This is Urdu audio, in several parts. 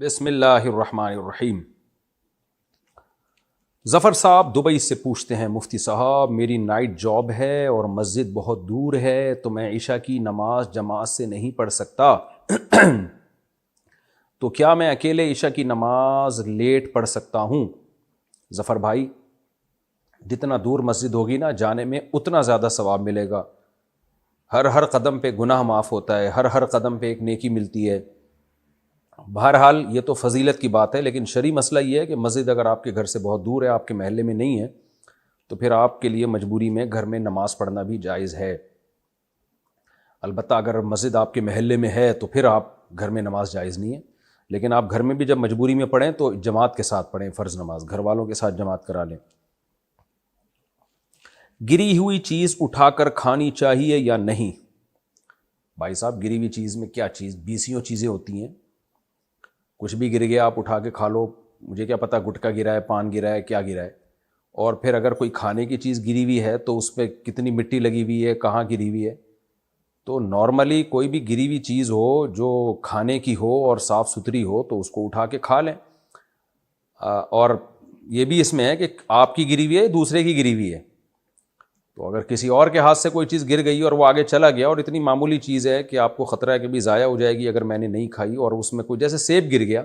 بسم اللہ الرحمن الرحیم۔ ظفر صاحب دبئی سے پوچھتے ہیں، مفتی صاحب میری نائٹ جاب ہے اور مسجد بہت دور ہے تو میں عشاء کی نماز جماعت سے نہیں پڑھ سکتا تو کیا میں اکیلے عشاء کی نماز لیٹ پڑھ سکتا ہوں؟ ظفر بھائی، جتنا دور مسجد ہوگی نا جانے میں اتنا زیادہ ثواب ملے گا۔ ہر قدم پہ گناہ معاف ہوتا ہے، ہر قدم پہ ایک نیکی ملتی ہے۔ بہرحال یہ تو فضیلت کی بات ہے، لیکن شرعی مسئلہ یہ ہے کہ مسجد اگر آپ کے گھر سے بہت دور ہے، آپ کے محلے میں نہیں ہے، تو پھر آپ کے لیے مجبوری میں گھر میں نماز پڑھنا بھی جائز ہے۔ البتہ اگر مسجد آپ کے محلے میں ہے تو پھر آپ گھر میں نماز جائز نہیں ہے، لیکن آپ گھر میں بھی جب مجبوری میں پڑھیں تو جماعت کے ساتھ پڑھیں، فرض نماز گھر والوں کے ساتھ جماعت کرا لیں۔ گری ہوئی چیز اٹھا کر کھانی چاہیے یا نہیں؟ بھائی صاحب، گری ہوئی چیز میں کیا چیز، بیسیوں چیزیں ہوتی ہیں، کچھ بھی گر گیا آپ اٹھا کے کھا لو، مجھے کیا پتہ گٹکا گرا ہے، پان گرا ہے، کیا گرا ہے۔ اور پھر اگر کوئی کھانے کی چیز گری ہوئی ہے تو اس پہ کتنی مٹی لگی ہوئی ہے، کہاں گری ہوئی ہے۔ تو نارملی کوئی بھی گری ہوئی چیز ہو جو کھانے کی ہو اور صاف ستھری ہو تو اس کو اٹھا کے کھا لیں۔ اور یہ بھی اس میں ہے کہ آپ کی گری ہوئی ہے دوسرے کی گری ہوئی ہے، تو اگر کسی اور کے ہاتھ سے کوئی چیز گر گئی اور وہ آگے چلا گیا اور اتنی معمولی چیز ہے کہ آپ کو خطرہ ہے کہ بھی ضائع ہو جائے گی اگر میں نے نہیں کھائی، اور اس میں کوئی جیسے سیب گر گیا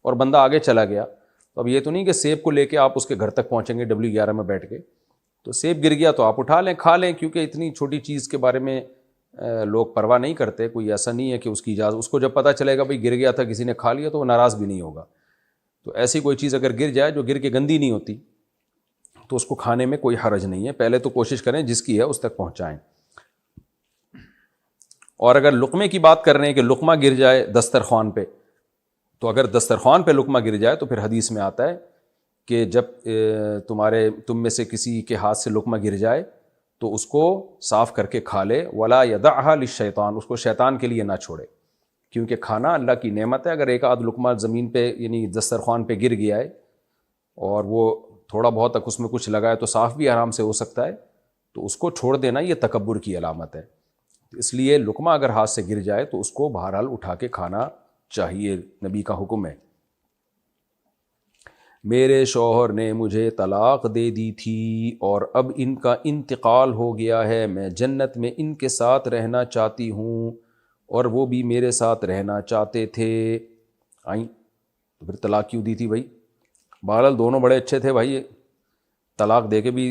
اور بندہ آگے چلا گیا، تو اب یہ تو نہیں کہ سیب کو لے کے آپ اس کے گھر تک پہنچیں گے W11 میں بیٹھ کے، تو سیب گر گیا تو آپ اٹھا لیں کھا لیں، کیونکہ اتنی چھوٹی چیز کے بارے میں لوگ پرواہ نہیں کرتے۔ کوئی ایسا نہیں ہے کہ اس کی اجازت، اس کو جب پتہ چلے گا بھائی گر گیا تھا کسی نے کھا لیا تو وہ ناراض بھی نہیں ہوگا۔ تو ایسی کوئی چیز اگر گر جائے جو گر کے گندی نہیں ہوتی تو اس کو کھانے میں کوئی حرج نہیں ہے، پہلے تو کوشش کریں جس کی ہے اس تک پہنچائیں۔ اور اگر لقمے کی بات کر رہے ہیں کہ لقمہ گر جائے دسترخوان پہ، تو اگر دسترخوان پہ لقمہ گر جائے تو پھر حدیث میں آتا ہے کہ جب تم میں سے کسی کے ہاتھ سے لقمہ گر جائے تو اس کو صاف کر کے کھا لے، ولا یدعها للشیطان، اس کو شیطان کے لیے نہ چھوڑے، کیونکہ کھانا اللہ کی نعمت ہے۔ اگر ایک آدھ لقمہ زمین پہ یعنی دسترخوان پہ گر گیا ہے اور وہ تھوڑا بہت تک اس میں کچھ لگا ہے تو صاف بھی آرام سے ہو سکتا ہے، تو اس کو چھوڑ دینا یہ تکبر کی علامت ہے۔ اس لیے لقمہ اگر ہاتھ سے گر جائے تو اس کو بہرحال اٹھا کے کھانا چاہیے، نبی کا حکم ہے۔ میرے شوہر نے مجھے طلاق دے دی تھی اور اب ان کا انتقال ہو گیا ہے، میں جنت میں ان کے ساتھ رہنا چاہتی ہوں اور وہ بھی میرے ساتھ رہنا چاہتے تھے۔ آئیں تو پھر طلاق کیوں دی تھی بھائی؟ بہرحال دونوں بڑے اچھے تھے بھائی، طلاق دے کے بھی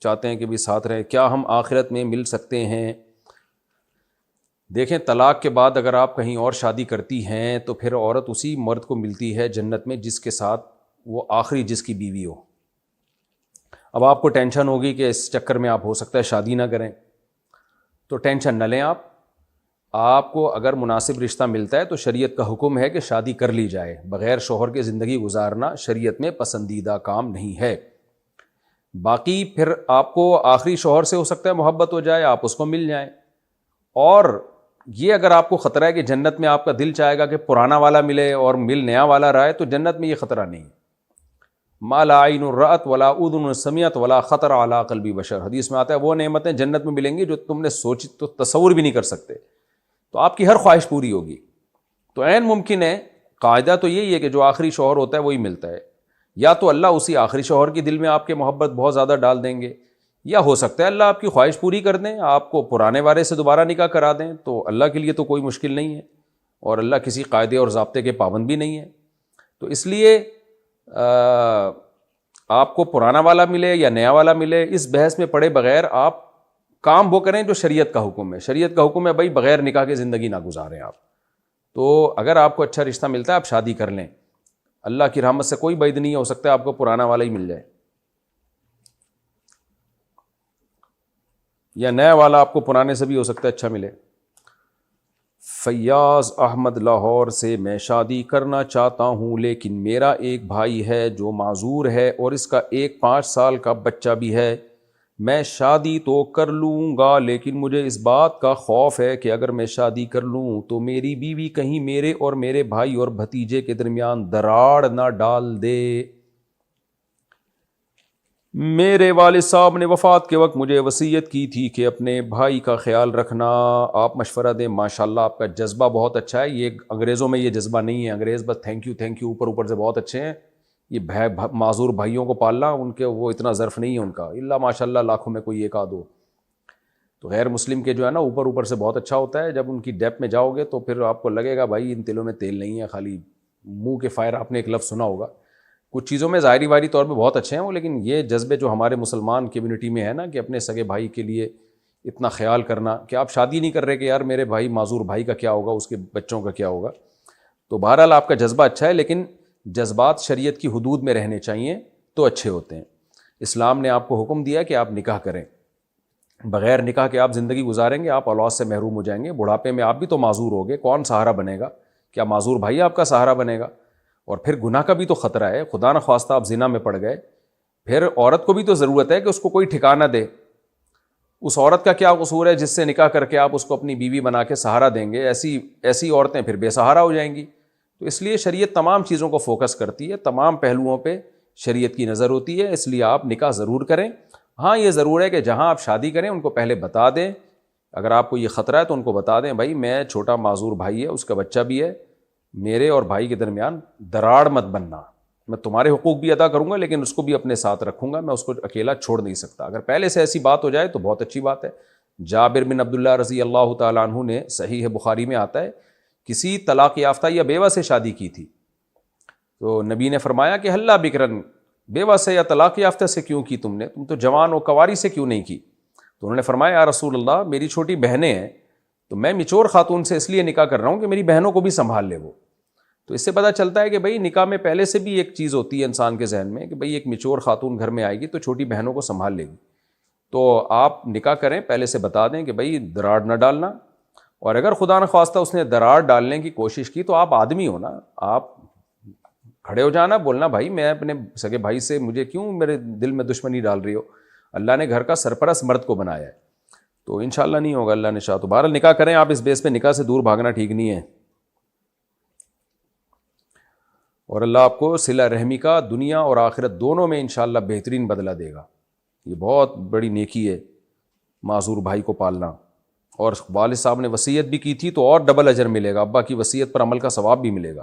چاہتے ہیں کہ بھی ساتھ رہیں، کیا ہم آخرت میں مل سکتے ہیں؟ دیکھیں، طلاق کے بعد اگر آپ کہیں اور شادی کرتی ہیں تو پھر عورت اسی مرد کو ملتی ہے جنت میں جس کے ساتھ وہ آخری جس کی بیوی ہو۔ اب آپ کو ٹینشن ہوگی کہ اس چکر میں آپ ہو سکتا ہے شادی نہ کریں، تو ٹینشن نہ لیں۔ آپ کو اگر مناسب رشتہ ملتا ہے تو شریعت کا حکم ہے کہ شادی کر لی جائے، بغیر شوہر کے زندگی گزارنا شریعت میں پسندیدہ کام نہیں ہے۔ باقی پھر آپ کو آخری شوہر سے ہو سکتا ہے محبت ہو جائے، آپ اس کو مل جائیں، اور یہ اگر آپ کو خطرہ ہے کہ جنت میں آپ کا دل چاہے گا کہ پرانا والا ملے اور مل نیا والا رہے، تو جنت میں یہ خطرہ نہیں ہے۔ ما لا عین رأت ولا اذن سمعت ولا خطر علی قلب بشر، حدیث میں آتا ہے وہ نعمتیں جنت میں ملیں گی جو تم نے سوچ تو تصور بھی نہیں کر سکتے، تو آپ کی ہر خواہش پوری ہوگی۔ تو عین ممکن ہے، قاعدہ تو یہی ہے کہ جو آخری شوہر ہوتا ہے وہی ملتا ہے، یا تو اللہ اسی آخری شوہر کی دل میں آپ کے محبت بہت زیادہ ڈال دیں گے، یا ہو سکتا ہے اللہ آپ کی خواہش پوری کر دیں، آپ کو پرانے وارے سے دوبارہ نکاح کرا دیں، تو اللہ کے لیے تو کوئی مشکل نہیں ہے، اور اللہ کسی قاعدے اور ضابطے کے پابند بھی نہیں ہے۔ تو اس لیے آپ کو پرانا والا ملے یا نیا والا ملے، اس بحث میں پڑے بغیر آپ کام وہ کریں جو شریعت کا حکم ہے۔ شریعت کا حکم ہے بھائی بغیر نکاح کے زندگی نہ گزاریں آپ۔ تو اگر آپ کو اچھا رشتہ ملتا ہے آپ شادی کر لیں، اللہ کی رحمت سے کوئی بعید نہیں ہو سکتا ہے آپ کو پرانا والا ہی مل جائے، یا نیا والا آپ کو پرانے سے بھی ہو سکتا ہے اچھا ملے۔ فیاض احمد لاہور سے، میں شادی کرنا چاہتا ہوں لیکن میرا ایک بھائی ہے جو معذور ہے اور اس کا ایک 5 سال کا بچہ بھی ہے، میں شادی تو کر لوں گا لیکن مجھے اس بات کا خوف ہے کہ اگر میں شادی کر لوں تو میری بیوی کہیں میرے اور میرے بھائی اور بھتیجے کے درمیان دراڑ نہ ڈال دے۔ میرے والد صاحب نے وفات کے وقت مجھے وصیت کی تھی کہ اپنے بھائی کا خیال رکھنا، آپ مشورہ دیں۔ ماشاءاللہ آپ کا جذبہ بہت اچھا ہے، یہ انگریزوں میں یہ جذبہ نہیں ہے، انگریز بس تھینک یو اوپر اوپر سے بہت اچھے ہیں، یہ معذور بھائیوں کو پالنا ان کے وہ اتنا ظرف نہیں ہے ان کا، اللہ ماشاءاللہ لاکھوں میں کوئی ایک آدھ ہو۔ تو غیر مسلم کے جو ہے نا اوپر سے بہت اچھا ہوتا ہے، جب ان کی ڈیپ میں جاؤ گے تو پھر آپ کو لگے گا بھائی ان تلوں میں تیل نہیں ہے، خالی منہ کے فائر۔ آپ نے ایک لفظ سنا ہوگا، کچھ چیزوں میں ظاہری طور پہ بہت اچھے ہیں وہ، لیکن یہ جذبے جو ہمارے مسلمان کمیونٹی میں ہے نا کہ اپنے سگے بھائی کے لیے اتنا خیال کرنا کہ آپ شادی نہیں کر رہے کہ یار میرے بھائی معذور بھائی کا کیا ہوگا، اس کے بچوں کا کیا ہوگا۔ تو بہرحال آپ کا جذبہ اچھا ہے، لیکن جذبات شریعت کی حدود میں رہنے چاہیے تو اچھے ہوتے ہیں۔ اسلام نے آپ کو حکم دیا کہ آپ نکاح کریں، بغیر نکاح کے آپ زندگی گزاریں گے آپ اولاد سے محروم ہو جائیں گے، بڑھاپے میں آپ بھی تو معذور ہوگے، کون سہارا بنے گا؟ کیا معذور بھائی آپ کا سہارا بنے گا؟ اور پھر گناہ کا بھی تو خطرہ ہے، خدا نہ خواستہ آپ زنا میں پڑ گئے، پھر عورت کو بھی تو ضرورت ہے کہ اس کو کوئی ٹھکانہ دے۔ اس عورت کا کیا قصور ہے جس سے نکاح کر کے آپ اس کو اپنی بیوی بنا کے سہارا دیں گے؟ ایسی عورتیں پھر بے سہارا ہو جائیں گی۔ تو اس لیے شریعت تمام چیزوں کو فوکس کرتی ہے، تمام پہلوؤں پہ شریعت کی نظر ہوتی ہے، اس لیے آپ نکاح ضرور کریں۔ ہاں یہ ضرور ہے کہ جہاں آپ شادی کریں ان کو پہلے بتا دیں، اگر آپ کو یہ خطرہ ہے تو ان کو بتا دیں بھائی میں چھوٹا معذور بھائی ہے، اس کا بچہ بھی ہے، میرے اور بھائی کے درمیان دراڑ مت بننا، میں تمہارے حقوق بھی ادا کروں گا لیکن اس کو بھی اپنے ساتھ رکھوں گا، میں اس کو اکیلا چھوڑ نہیں سکتا۔ اگر پہلے سے ایسی بات ہو جائے تو بہت اچھی بات ہے۔ جابر بن عبداللہ رضی اللہ تعالیٰ عنہ نے، صحیح بخاری میں آتا ہے، کسی طلاق یافتہ یا بیوہ سے شادی کی تھی، تو نبی نے فرمایا کہ ہلا بکرن، بیوہ سے یا طلاق یافتہ سے کیوں کی تم نے؟ تم تو جوان و کواری سے کیوں نہیں کی؟ تو انہوں نے فرمایا یا رسول اللہ میری چھوٹی بہنیں ہیں تو میں میچور خاتون سے اس لیے نکاح کر رہا ہوں کہ میری بہنوں کو بھی سنبھال لے وہ۔ تو اس سے پتہ چلتا ہے کہ بھائی نکاح میں پہلے سے بھی ایک چیز ہوتی ہے انسان کے ذہن میں کہ بھائی ایک میچور خاتون گھر میں آئے گی تو چھوٹی بہنوں کو سنبھال لے گی۔ تو آپ نکاح کریں پہلے سے بتا دیں کہ بھائی دراڑ نہ ڈالنا، اور اگر خدا نخواستہ اس نے دراڑ ڈالنے کی کوشش کی تو آپ آدمی ہو نا، آپ کھڑے ہو جانا، بولنا بھائی میں اپنے سگے بھائی سے، مجھے کیوں میرے دل میں دشمنی ڈال رہی ہو؟ اللہ نے گھر کا سرپرست مرد کو بنایا ہے، تو انشاءاللہ نہیں ہوگا اللہ نے شاء۔ تو بہرحال نکاح کریں آپ، اس بیس پہ نکاح سے دور بھاگنا ٹھیک نہیں ہے، اور اللہ آپ کو صلہ رحمی کا دنیا اور آخرت دونوں میں انشاءاللہ بہترین بدلہ دے گا۔ یہ بہت بڑی نیکی ہے معذور بھائی کو پالنا، اور والد صاحب نے وصیت بھی کی تھی تو اور ڈبل اجر ملے گا، ابا کی وصیت پر عمل کا ثواب بھی ملے گا۔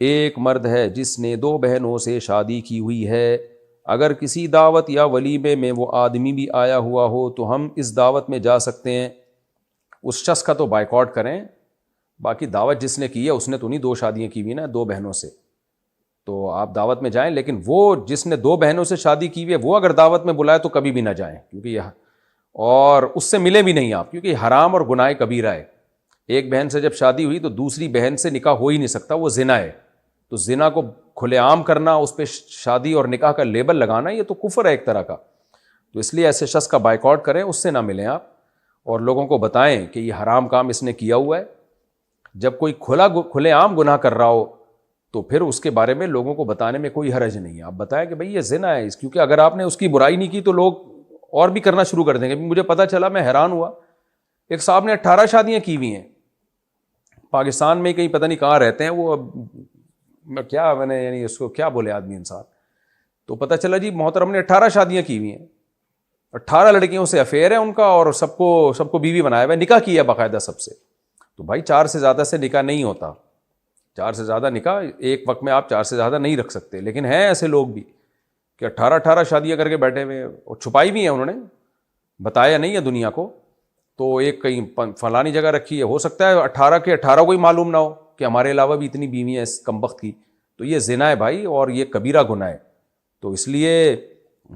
ایک مرد ہے جس نے 2 بہنوں سے شادی کی ہوئی ہے، اگر کسی دعوت یا ولیمے میں وہ آدمی بھی آیا ہوا ہو تو ہم اس دعوت میں جا سکتے ہیں؟ اس شخص کا تو بائیکاٹ کریں، باقی دعوت جس نے کی ہے اس نے تو نہیں 2 شادیاں کی ہوئی نا 2 بہنوں سے، تو آپ دعوت میں جائیں، لیکن وہ جس نے 2 بہنوں سے شادی کی ہوئی ہے وہ اگر دعوت میں بلائے تو کبھی بھی نہ جائیں، کیونکہ یہ اور اس سے ملے بھی نہیں آپ، کیونکہ یہ حرام اور گناہ کبیرہ ہے۔ ایک بہن سے جب شادی ہوئی تو دوسری بہن سے نکاح ہو ہی نہیں سکتا، وہ زنا ہے۔ تو زنا کو کھلے عام کرنا، اس پہ شادی اور نکاح کا لیبل لگانا، یہ تو کفر ہے ایک طرح کا۔ تو اس لیے ایسے شخص کا بائیکاٹ کریں، اس سے نہ ملیں آپ، اور لوگوں کو بتائیں کہ یہ حرام کام اس نے کیا ہوا ہے۔ جب کوئی کھلے عام گناہ کر رہا ہو تو پھر اس کے بارے میں لوگوں کو بتانے میں کوئی حرج نہیں ہے، آپ بتائیں کہ بھئی یہ زنا ہے، کیونکہ اگر آپ نے اس کی برائی نہیں کی تو لوگ اور بھی کرنا شروع کر دیں گے۔ مجھے پتہ چلا، میں حیران ہوا، ایک صاحب نے 18 شادیاں کی ہوئی ہیں پاکستان میں، کہیں پتہ نہیں کہاں رہتے ہیں وہ، میں نے یعنی اس کو کیا بولے آدمی انسان، تو پتہ چلا جی محترم نے 18 شادیاں کی ہوئی ہیں، 18 لڑکیوں سے افیئر ہے ان کا، اور سب کو بیوی بنایا ہوا ہے، نکاح کیا باقاعدہ سب سے۔ تو بھائی 4 سے زیادہ سے نکاح نہیں ہوتا، 4 سے زیادہ نکاح ایک وقت میں آپ 4 سے زیادہ نہیں رکھ سکتے، لیکن ہیں ایسے لوگ بھی کہ 18 شادیاں کر کے بیٹھے ہوئے، اور چھپائی بھی ہیں انہوں نے، بتایا نہیں ہے دنیا کو، تو ایک کہیں فلانی جگہ رکھی ہے، ہو سکتا ہے 18 کے 18 کو ہی معلوم نہ ہو کہ ہمارے علاوہ بھی اتنی بیوی ہیں اس کمبخت کی۔ تو یہ زنا ہے بھائی، اور یہ کبیرہ گناہ ہے، تو اس لیے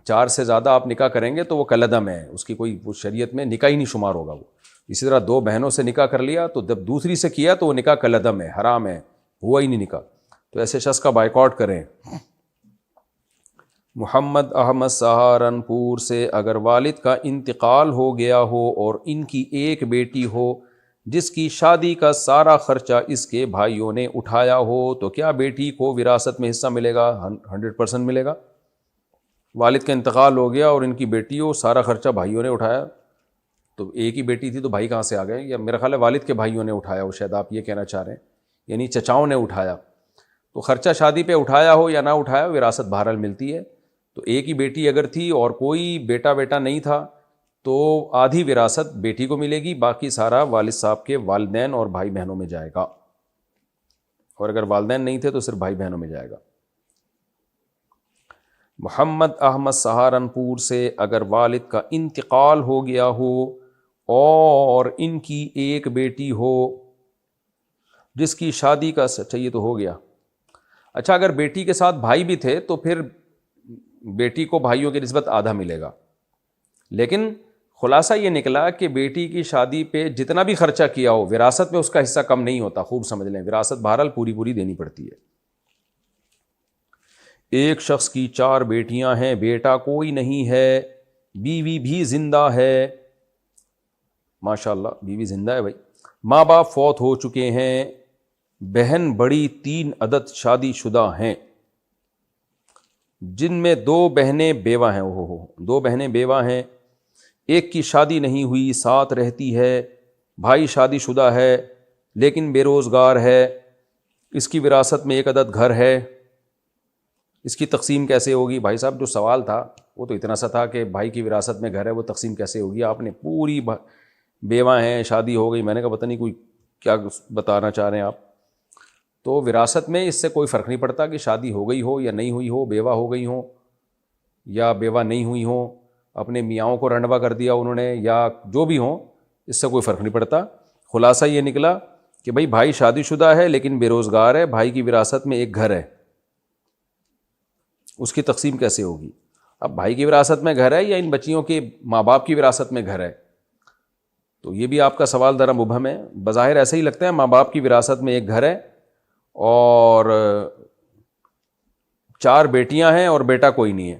4 سے زیادہ آپ نکاح کریں گے تو وہ کالعدم ہے، اس کی کوئی وہ شریعت میں نکاح ہی نہیں شمار ہوگا وہ۔ اسی طرح 2 بہنوں سے نکاح کر لیا تو جب دوسری سے کیا تو وہ نکاح کالعدم ہے، حرام ہے، ہوا ہی نہیں نکاح، تو ایسے شخص کا بائیکاٹ کریں۔ محمد احمد سہارنپور سے، اگر والد کا انتقال ہو گیا ہو اور ان کی ایک بیٹی ہو جس کی شادی کا سارا خرچہ اس کے بھائیوں نے اٹھایا ہو تو کیا بیٹی کو وراثت میں حصہ ملے گا؟ 100% ملے گا۔ والد کا انتقال ہو گیا اور ان کی بیٹی ہو، سارا خرچہ بھائیوں نے اٹھایا، تو ایک ہی بیٹی تھی تو بھائی کہاں سے آ گئے؟ یا میرا خیال ہے والد کے بھائیوں نے اٹھایا ہو، شاید آپ یہ کہنا چاہ رہے ہیں، یعنی چچاؤں نے اٹھایا، تو خرچہ شادی پہ اٹھایا ہو یا نہ اٹھایا ہو وراثت بہرحال ملتی ہے۔ تو ایک ہی بیٹی اگر تھی اور کوئی بیٹا نہیں تھا تو آدھی وراثت بیٹی کو ملے گی، باقی سارا والد صاحب کے والدین اور بھائی بہنوں میں جائے گا، اور اگر والدین نہیں تھے تو صرف بھائی بہنوں میں جائے گا۔ محمد احمد سہارنپور سے، اگر والد کا انتقال ہو گیا ہو اور ان کی ایک بیٹی ہو جس کی شادی کا یہ تو ہو گیا، اچھا اگر بیٹی کے ساتھ بھائی بھی تھے تو پھر بیٹی کو بھائیوں کی نسبت آدھا ملے گا، لیکن خلاصہ یہ نکلا کہ بیٹی کی شادی پہ جتنا بھی خرچہ کیا ہو وراثت میں اس کا حصہ کم نہیں ہوتا، خوب سمجھ لیں، وراثت بہرحال پوری دینی پڑتی ہے۔ ایک شخص کی 4 بیٹیاں ہیں، بیٹا کوئی نہیں ہے، بیوی بھی زندہ ہے، ماشاءاللہ بیوی زندہ ہے بھائی، ماں باپ فوت ہو چکے ہیں، بہن بڑی 3 عدد شادی شدہ ہیں جن میں 2 بہنیں بیوہ ہیں، 2 بہنیں بیوہ ہیں، ایک کی شادی نہیں ہوئی، ساتھ رہتی ہے، بھائی شادی شدہ ہے لیکن بے روزگار ہے، اس کی وراثت میں 1 عدد گھر ہے، اس کی تقسیم کیسے ہوگی؟ بھائی صاحب جو سوال تھا وہ تو اتنا سا تھا کہ بھائی کی وراثت میں گھر ہے، وہ تقسیم کیسے ہوگی؟ آپ نے پوری بیوہ ہیں، شادی ہو گئی، میں نے کہا پتہ نہیں کوئی کیا بتانا چاہ رہے ہیں آپ۔ تو وراثت میں اس سے کوئی فرق نہیں پڑتا کہ شادی ہو گئی ہو یا نہیں ہوئی ہو، بیوہ ہو گئی ہوں یا بیوہ نہیں ہوئی ہوں، اپنے میاں کو رنڈوا کر دیا انہوں نے یا جو بھی ہوں، اس سے کوئی فرق نہیں پڑتا۔ خلاصہ یہ نکلا کہ بھائی شادی شدہ ہے لیکن بے روزگار ہے، بھائی کی وراثت میں 1 گھر ہے، اس کی تقسیم کیسے ہوگی؟ اب بھائی کی وراثت میں گھر ہے یا ان بچیوں کے ماں باپ کی وراثت میں گھر ہے؟ تو یہ بھی آپ کا سوال ذرا مبہم ہے، بظاہر ایسا ہی لگتا ہے ماں باپ کی وراثت میں 1 گھر ہے اور 4 بیٹیاں ہیں اور بیٹا کوئی نہیں ہے،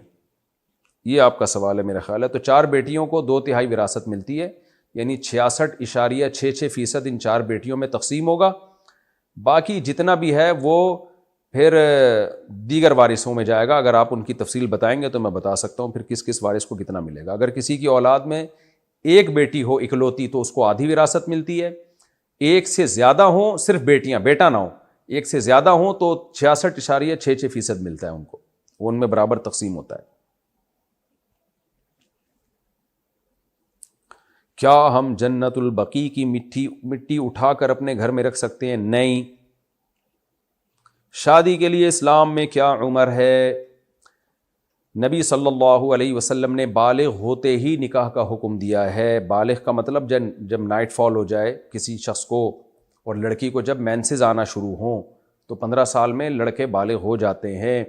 یہ آپ کا سوال ہے میرا خیال ہے۔ تو 4 بیٹیوں کو 2/3 وراثت ملتی ہے، یعنی 66.66% ان 4 بیٹیوں میں تقسیم ہوگا، باقی جتنا بھی ہے وہ پھر دیگر وارثوں میں جائے گا۔ اگر آپ ان کی تفصیل بتائیں گے تو میں بتا سکتا ہوں پھر کس وارث کو کتنا ملے گا۔ اگر کسی کی اولاد میں 1 بیٹی ہو اکلوتی تو اس کو آدھی وراثت ملتی ہے، 1 سے زیادہ ہوں، صرف بیٹیاں، بیٹا نہ ہو، 1 سے زیادہ ہوں تو 66.66% ملتا ہے ان کو، وہ ان میں برابر تقسیم ہوتا ہے۔ کیا ہم جنت البقیع کی مٹی اٹھا کر اپنے گھر میں رکھ سکتے ہیں؟ نہیں۔ شادی کے لیے اسلام میں کیا عمر ہے؟ نبی صلی اللہ علیہ وسلم نے بالغ ہوتے ہی نکاح کا حکم دیا ہے۔ بالغ کا مطلب جب نائٹ فال ہو جائے کسی شخص کو، اور لڑکی کو جب مینسز آنا شروع ہوں تو 15 سال میں لڑکے بالغ ہو جاتے ہیں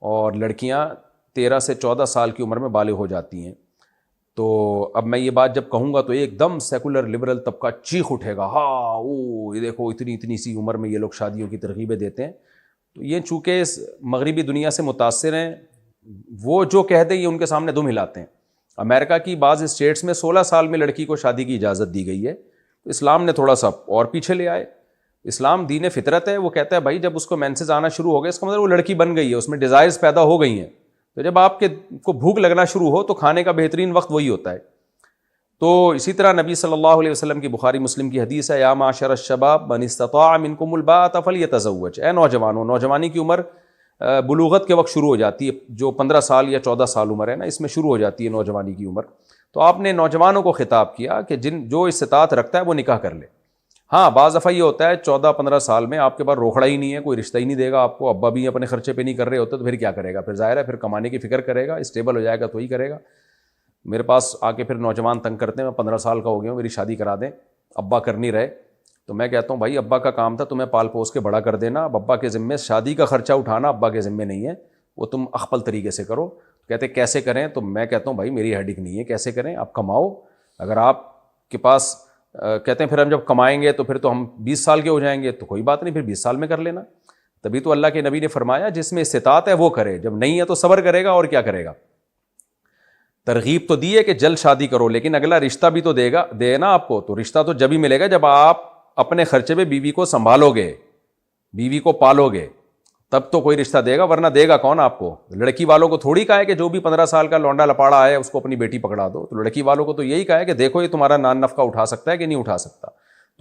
اور لڑکیاں 13 سے 14 سال کی عمر میں بالغ ہو جاتی ہیں۔ تو اب میں یہ بات جب کہوں گا تو ایک دم سیکولر لبرل طبقہ چیخ اٹھے گا، ہاں یہ دیکھو اتنی سی عمر میں یہ لوگ شادیوں کی ترغیبیں دیتے ہیں۔ تو یہ چونکہ مغربی دنیا سے متاثر ہیں، وہ جو کہہ دیں یہ ان کے سامنے دم ہلاتے ہیں۔ امریکہ کی بعض اسٹیٹس میں 16 سال میں لڑکی کو شادی کی اجازت دی گئی ہے، تو اسلام نے تھوڑا سا اور پیچھے لے آئے۔ اسلام دین فطرت ہے، وہ کہتا ہے بھائی جب اس کو مینسز آنا شروع ہو گئے اس کا مطلب وہ لڑکی بن گئی ہے، اس میں ڈیزائرز پیدا ہو گئی ہیں، تو جب آپ کو بھوک لگنا شروع ہو تو کھانے کا بہترین وقت وہی ہوتا ہے۔ تو اسی طرح نبی صلی اللہ علیہ وسلم کی بخاری مسلم کی حدیث ہے، یا معاشر الشباب من استطاع منکم الباءۃ فلیتزوج، اے نوجوانوں، نوجوانی کی عمر بلوغت کے وقت شروع ہو جاتی ہے، جو 15 سال یا 14 سال عمر ہے نا، اس میں شروع ہو جاتی ہے نوجوانی کی عمر۔ تو آپ نے نوجوانوں کو خطاب کیا کہ جو استطاعت رکھتا ہے وہ نکاح کر لے۔ ہاں بعض دفعہ یہ ہوتا ہے 14-15 سال میں آپ کے پاس روکڑا ہی نہیں ہے، کوئی رشتہ ہی نہیں دے گا آپ کو، ابا بھی اپنے خرچے پہ نہیں کر رہے ہوتے، تو پھر کیا کرے گا؟ پھر ظاہر ہے پھر کمانے کی فکر کرے گا، اسٹیبل ہو جائے گا تو ہی کرے گا۔ میرے پاس آ کے پھر نوجوان تنگ کرتے ہیں، میں 15 سال کا ہو گیا ہوں، میری شادی کرا دیں، ابا کر نہیں رہے، تو میں کہتا ہوں بھائی ابا کا کام تھا تمہیں پال پوس کے بڑا کر دینا، اب ابا کے ذمے شادی کا خرچہ اٹھانا ابا کے ذمے نہیں ہے، وہ تم اخپل طریقے سے کرو۔ کہتے کیسے کریں؟ تو میں کہتا ہوں بھائی میری ہیڈک نہیں ہے، کیسے کریں؟ آپ کماؤ، اگر آپ کے پاس کہتے ہیں پھر ہم جب کمائیں گے تو پھر تو ہم 20 سال کے ہو جائیں گے، تو کوئی بات نہیں، پھر 20 سال میں کر لینا۔ تبھی تو اللہ کے نبی نے فرمایا جس میں استطاعت ہے وہ کرے، جب نہیں ہے تو صبر کرے گا اور کیا کرے گا۔ ترغیب تو دی ہے کہ جلد شادی کرو، لیکن اگلا رشتہ بھی تو دے نا آپ کو، تو رشتہ تو جب ہی ملے گا جب آپ اپنے خرچے پہ بیوی کو سنبھالو گے، بیوی کو پالو گے، تب تو کوئی رشتہ دے گا، ورنہ دے گا کون آپ کو؟ لڑکی والوں کو تھوڑی کہا ہے کہ جو بھی 15 سال کا لونڈا لپاڑا ہے اس کو اپنی بیٹی پکڑا دو، تو لڑکی والوں کو تو یہی کہا ہے کہ دیکھو یہ تمہارا نان نفقہ اٹھا سکتا ہے کہ نہیں اٹھا سکتا،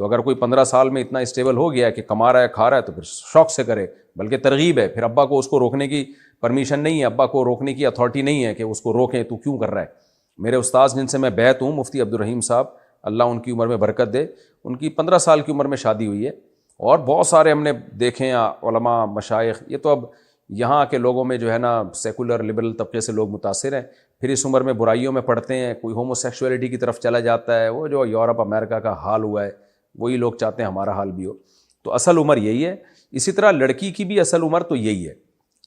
تو اگر کوئی 15 سال میں اتنا اسٹیبل ہو گیا کہ کما رہا ہے کھا رہا ہے تو پھر شوق سے کرے، بلکہ ترغیب ہے، پھر ابا کو اس کو روکنے کی پرمیشن نہیں ہے، ابا کو روکنے کی اتھارٹی نہیں ہے کہ اس کو روکیں تو کیوں کر رہا ہے۔ میرے استاذ جن سے میں بیعت ہوں، مفتی عبدالرحیم صاحب، اللہ ان کی عمر میں برکت دے، ان کی 15 سال کی عمر میں شادی ہوئی ہے، اور بہت سارے ہم نے دیکھے ہیں علماء مشائخ، یہ تو اب یہاں کے لوگوں میں جو ہے نا سیکولر لبرل طبقے سے لوگ متاثر ہیں، پھر اس عمر میں برائیوں میں پڑھتے ہیں، کوئی ہومو سیکشولیٹی کی طرف چلا جاتا ہے، وہ جو یورپ امریکہ کا حال ہوا ہے وہی لوگ چاہتے ہیں ہمارا حال بھی ہو۔ تو اصل عمر یہی ہے۔ اسی طرح لڑکی کی بھی اصل عمر تو یہی ہے،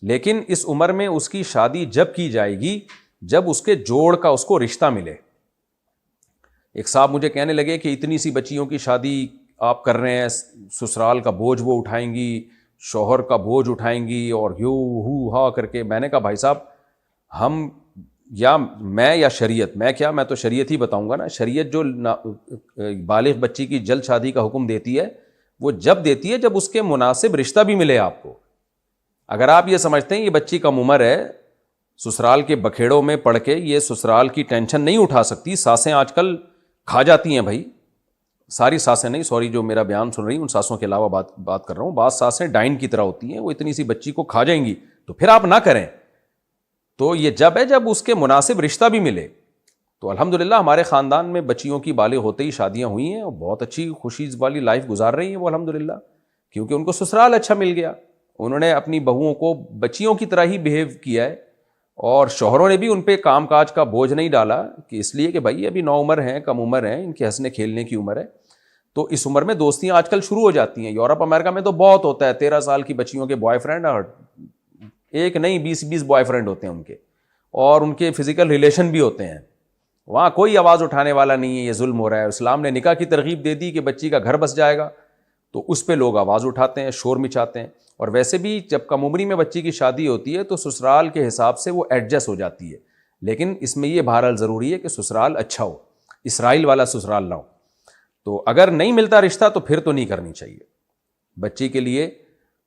لیکن اس عمر میں اس کی شادی جب کی جائے گی جب اس کے جوڑ کا اس کو رشتہ ملے۔ ایک صاحب مجھے کہنے لگے کہ اتنی سی بچیوں کی شادی آپ کر رہے ہیں، سسرال کا بوجھ وہ اٹھائیں گی، شوہر کا بوجھ اٹھائیں گی، اور یو ہو ہا کر کے۔ میں نے کہا بھائی صاحب، ہم یا میں یا شریعت، میں کیا، میں تو شریعت ہی بتاؤں گا نا۔ شریعت جو بالغ بچی کی جلد شادی کا حکم دیتی ہے وہ جب دیتی ہے جب اس کے مناسب رشتہ بھی ملے آپ کو۔ اگر آپ یہ سمجھتے ہیں یہ بچی کم عمر ہے، سسرال کے بکھیڑوں میں پڑھ کے یہ سسرال کی ٹینشن نہیں اٹھا سکتی، ساسیں آج کل کھا جاتی ہیں بھائی، ساری ساسیں نہیں، سوری جو میرا بیان سن رہی ہیں ان ساسوں کے علاوہ بات کر رہا ہوں، بعض ساسیں ڈائن کی طرح ہوتی ہیں، وہ اتنی سی بچی کو کھا جائیں گی، تو پھر آپ نہ کریں۔ تو یہ جب ہے جب اس کے مناسب رشتہ بھی ملے۔ تو الحمدللہ ہمارے خاندان میں بچیوں کی بالغ ہوتے ہی شادیاں ہوئی ہیں، اور بہت اچھی خوشی والی لائف گزار رہی ہیں وہ الحمدللہ، کیونکہ ان کو سسرال اچھا مل گیا، انہوں نے اپنی بہوؤں کو بچیوں کی طرح ہی بیہیو کیا ہے، اور شوہروں نے بھی ان پہ کام کاج کا بوجھ نہیں ڈالا، کہ اس لیے کہ بھائی ابھی نو عمر ہیں، کم عمر ہیں، ان کے ہنسنے کھیلنے کی عمر ہے۔ تو اس عمر میں دوستیاں آج کل شروع ہو جاتی ہیں، یورپ امریکہ میں تو بہت ہوتا ہے، 13 سال کی بچیوں کے بوائے فرینڈ، اور ایک نہیں 20 بوائے فرینڈ ہوتے ہیں ان کے، اور ان کے فزیکل ریلیشن بھی ہوتے ہیں، وہاں کوئی آواز اٹھانے والا نہیں ہے، یہ ظلم ہو رہا ہے۔ اسلام نے نکاح کی ترغیب دے دی کہ بچی کا گھر بس جائے گا، تو اس پہ لوگ آواز اٹھاتے ہیں، شور مچاتے ہیں۔ اور ویسے بھی جب کم عمری میں بچی کی شادی ہوتی ہے تو سسرال کے حساب سے وہ ایڈجسٹ ہو جاتی ہے، لیکن اس میں یہ بہرحال ضروری ہے کہ سسرال اچھا ہو، اسرائیل والا سسرال نہ ہو۔ تو اگر نہیں ملتا رشتہ تو پھر تو نہیں کرنی چاہیے بچی کے لیے،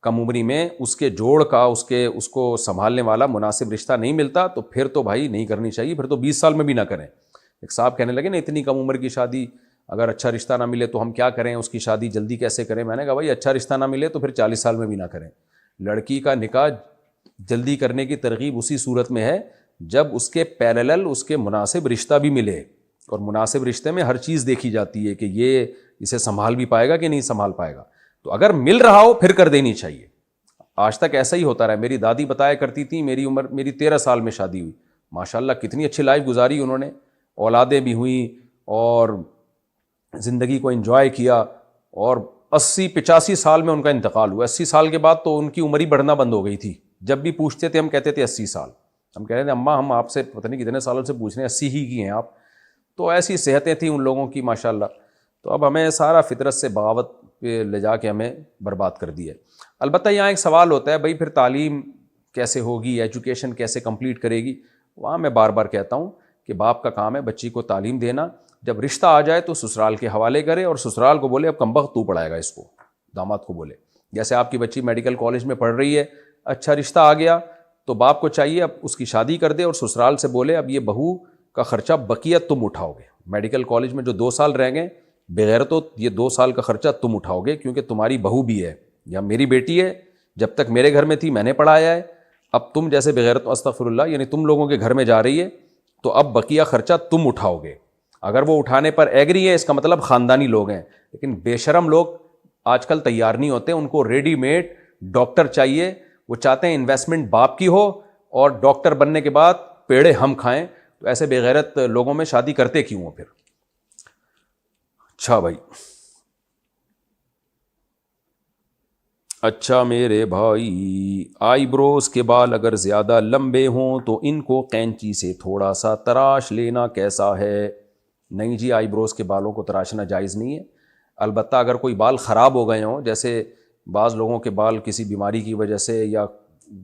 کم عمری میں اس کے جوڑ کا، اس کو سنبھالنے والا مناسب رشتہ نہیں ملتا تو پھر تو بھائی نہیں کرنی چاہیے، پھر تو 20 سال میں بھی نہ کریں۔ ایک صاحب کہنے لگے نا اتنی کم عمر کی شادی، اگر اچھا رشتہ نہ ملے تو ہم کیا کریں، اس کی شادی جلدی کیسے کریں؟ میں نے کہا بھائی اچھا رشتہ نہ ملے تو پھر 40 سال میں بھی نہ کریں۔ لڑکی کا نکاح جلدی کرنے کی ترغیب اسی صورت میں ہے جب اس کے پیرالل اس کے مناسب رشتہ بھی ملے، اور مناسب رشتے میں ہر چیز دیکھی جاتی ہے کہ یہ اسے سنبھال بھی پائے گا کہ نہیں سنبھال پائے گا۔ تو اگر مل رہا ہو پھر کر دینی چاہیے۔ آج تک ایسا ہی ہوتا رہا، میری دادی بتایا کرتی تھی، میری 13 سال میں شادی ہوئی، ماشاءاللہ کتنی اچھی لائف گزاری انہوں نے، اولادیں بھی ہوئیں اور زندگی کو انجوائے کیا، اور 80-85 سال میں ان کا انتقال ہوا۔ 80 سال کے بعد تو ان کی عمر ہی بڑھنا بند ہو گئی تھی، جب بھی پوچھتے تھے ہم کہتے تھے 80 سال، ہم کہہ رہے تھے اماں ہم آپ سے پتہ نہیں کتنے سالوں سے پوچھ رہے ہیں، 80 ہی کی ہیں آپ۔ تو ایسی صحتیں تھیں ان لوگوں کی ماشاءاللہ۔ تو اب ہمیں سارا فطرت سے بغاوت پہ لے جا کے ہمیں برباد کر دی ہے۔ البتہ یہاں ایک سوال ہوتا ہے، بھائی پھر تعلیم کیسے ہوگی، ایجوکیشن کیسے کمپلیٹ کرے گی؟ وہاں میں بار بار کہتا ہوں کہ باپ کا کام ہے بچی کو تعلیم دینا، جب رشتہ آ جائے تو سسرال کے حوالے کرے، اور سسرال کو بولے اب کمبخت تو پڑھائے گا اس کو، داماد کو بولے۔ جیسے آپ کی بچی میڈیکل کالج میں پڑھ رہی ہے، اچھا رشتہ آ گیا تو باپ کو چاہیے اب اس کی شادی کر دے، اور سسرال سے بولے اب یہ بہو کا خرچہ بقیہ تم اٹھاؤ گے، میڈیکل کالج میں جو 2 سال رہ گئے بغیر تو یہ 2 سال کا خرچہ تم اٹھاؤ گے، کیونکہ تمہاری بہو بھی ہے، یا میری بیٹی ہے، جب تک میرے گھر میں تھی میں نے پڑھایا ہے، اب تم جیسے بغیر تو استغفر اللہ، یعنی تم لوگوں کے گھر میں جا رہی ہے تو اب بقیہ خرچہ تم اٹھاؤ گے۔ اگر وہ اٹھانے پر ایگری ہے اس کا مطلب خاندانی لوگ ہیں، لیکن بے شرم لوگ آج کل تیار نہیں ہوتے، ان کو ریڈی میڈ ڈاکٹر چاہیے، وہ چاہتے ہیں انویسٹمنٹ باپ کی ہو اور ڈاکٹر بننے کے بعد پیڑے ہم کھائیں۔ تو ایسے بے غیرت لوگوں میں شادی کرتے کیوں ہو پھر؟ اچھا بھائی، اچھا میرے بھائی، آئی بروز کے بال اگر زیادہ لمبے ہوں تو ان کو قینچی سے تھوڑا سا تراش لینا کیسا ہے؟ نہیں جی، آئی بروز کے بالوں کو تراشنا جائز نہیں ہے، البتہ اگر کوئی بال خراب ہو گئے ہوں، جیسے بعض لوگوں کے بال کسی بیماری کی وجہ سے یا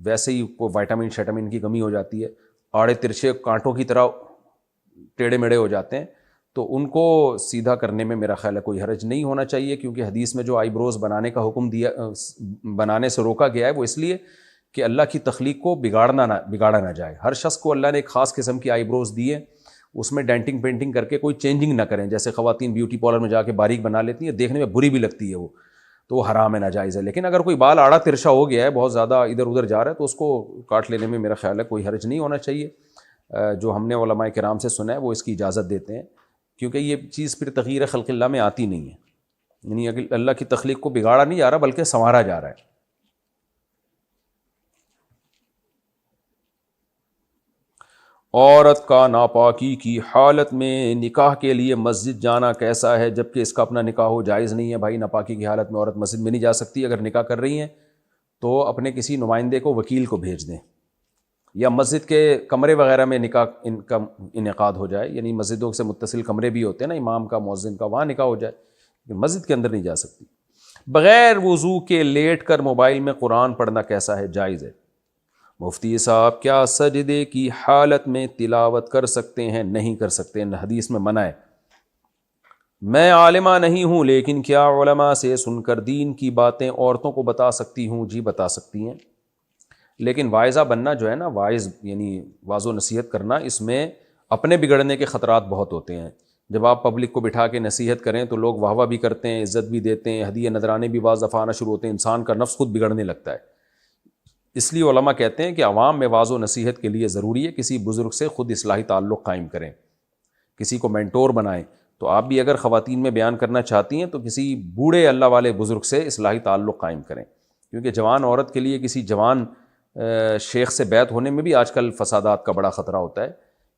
ویسے ہی کوئی وائٹامن شیٹامن کی کمی ہو جاتی ہے، آڑے ترچھے کانٹوں کی طرح ٹیڑھے میڑے ہو جاتے ہیں، تو ان کو سیدھا کرنے میں میرا خیال ہے کوئی حرج نہیں ہونا چاہیے، کیونکہ حدیث میں جو آئی بروز بنانے کا حکم دیا، بنانے سے روکا گیا ہے، وہ اس لیے کہ اللہ کی تخلیق کو بگاڑا نہ جائے۔ ہر شخص کو اللہ نے ایک خاص قسم کی آئی بروز دی ہے، اس میں ڈینٹنگ پینٹنگ کر کے کوئی چینجنگ نہ کریں. جیسے خواتین بیوٹی پارلر میں جا کے باریک بنا لیتی ہیں, دیکھنے میں بری بھی لگتی ہے تو وہ حرام ہے, ناجائز ہے. لیکن اگر کوئی بال آڑا ترشا ہو گیا ہے, بہت زیادہ ادھر ادھر جا رہا ہے, تو اس کو کاٹ لینے میں میرا خیال ہے کوئی حرج نہیں ہونا چاہیے. جو ہم نے علماء کرام سے سنا ہے وہ اس کی اجازت دیتے ہیں, کیونکہ یہ چیز پھر تغییر خلق اللہ میں آتی نہیں ہے. یعنی اللہ کی تخلیق کو بگاڑا نہیں جا رہا بلکہ سنوارا جا رہا ہے. عورت کا ناپاکی کی حالت میں نکاح کے لیے مسجد جانا کیسا ہے, جبکہ اس کا اپنا نکاح ہو؟ جائز نہیں ہے بھائی, ناپاکی کی حالت میں عورت مسجد میں نہیں جا سکتی. اگر نکاح کر رہی ہیں تو اپنے کسی نمائندے کو, وکیل کو بھیج دیں, یا مسجد کے کمرے وغیرہ میں نکاح ان کا انعقاد ہو جائے. یعنی مسجدوں سے متصل کمرے بھی ہوتے ہیں نا, امام کا, مؤذن کا, وہاں نکاح ہو جائے, لیکن مسجد کے اندر نہیں جا سکتی. بغیر وضو کے لیٹ کر موبائل میں قرآن پڑھنا کیسا ہے؟ جائز ہے. مفتی صاحب کیا سجدے کی حالت میں تلاوت کر سکتے ہیں؟ نہیں کر سکتے, حدیث میں منع ہے. میں عالمہ نہیں ہوں, لیکن کیا علماء سے سن کر دین کی باتیں عورتوں کو بتا سکتی ہوں؟ جی بتا سکتی ہیں, لیکن واعظہ بننا جو ہے نا, واعظ یعنی واعظ و نصیحت کرنا, اس میں اپنے بگڑنے کے خطرات بہت ہوتے ہیں. جب آپ پبلک کو بٹھا کے نصیحت کریں تو لوگ واہ واہ بھی کرتے ہیں, عزت بھی دیتے ہیں, ہدیے نذرانے بھی بعض دفعہ آنا شروع ہوتے ہیں, انسان کا نفس خود بگڑنے لگتا ہے. اس لیے علماء کہتے ہیں کہ عوام میں واعظ و نصیحت کے لیے ضروری ہے کسی بزرگ سے خود اصلاحی تعلق قائم کریں, کسی کو مینٹور بنائیں. تو آپ بھی اگر خواتین میں بیان کرنا چاہتی ہیں تو کسی بوڑھے اللہ والے بزرگ سے اصلاحی تعلق قائم کریں, کیونکہ جوان عورت کے لیے کسی جوان شیخ سے بیعت ہونے میں بھی آج کل فسادات کا بڑا خطرہ ہوتا ہے.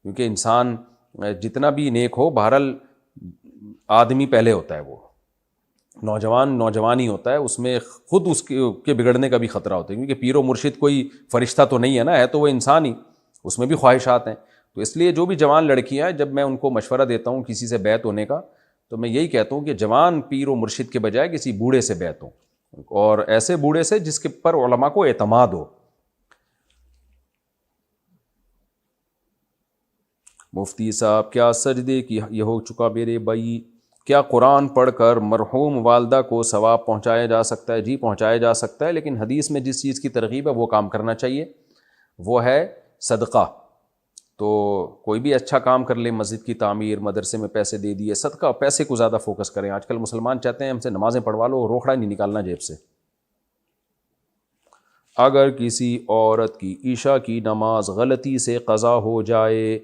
کیونکہ انسان جتنا بھی نیک ہو, بہرحال آدمی پہلے ہوتا ہے, وہ نوجوان ہی ہوتا ہے, اس میں خود اس کے بگڑنے کا بھی خطرہ ہوتا ہے. کیونکہ پیر و مرشد کوئی فرشتہ تو نہیں ہے نا, ہے تو وہ انسان ہی, اس میں بھی خواہشات ہیں. تو اس لیے جو بھی جوان لڑکیاں ہیں, جب میں ان کو مشورہ دیتا ہوں کسی سے بیعت ہونے کا, تو میں یہی کہتا ہوں کہ جوان پیر و مرشد کے بجائے کسی بوڑھے سے بیعت ہو, اور ایسے بوڑھے سے جس کے پر علماء کو اعتماد ہو. مفتی صاحب کیا سجدے کی, یہ ہو چکا میرے بھائی, کیا قرآن پڑھ کر مرحوم والدہ کو ثواب پہنچایا جا سکتا ہے؟ جی پہنچایا جا سکتا ہے, لیکن حدیث میں جس چیز کی ترغیب ہے وہ کام کرنا چاہیے, وہ ہے صدقہ. تو کوئی بھی اچھا کام کر لیں, مسجد کی تعمیر, مدرسے میں پیسے دے دیے, صدقہ, پیسے کو زیادہ فوکس کریں. آج کل مسلمان چاہتے ہیں ہم سے نمازیں پڑھوا لو, روکھڑا نہیں نکالنا جیب سے. اگر کسی عورت کی عشاء کی نماز غلطی سے قضا ہو جائے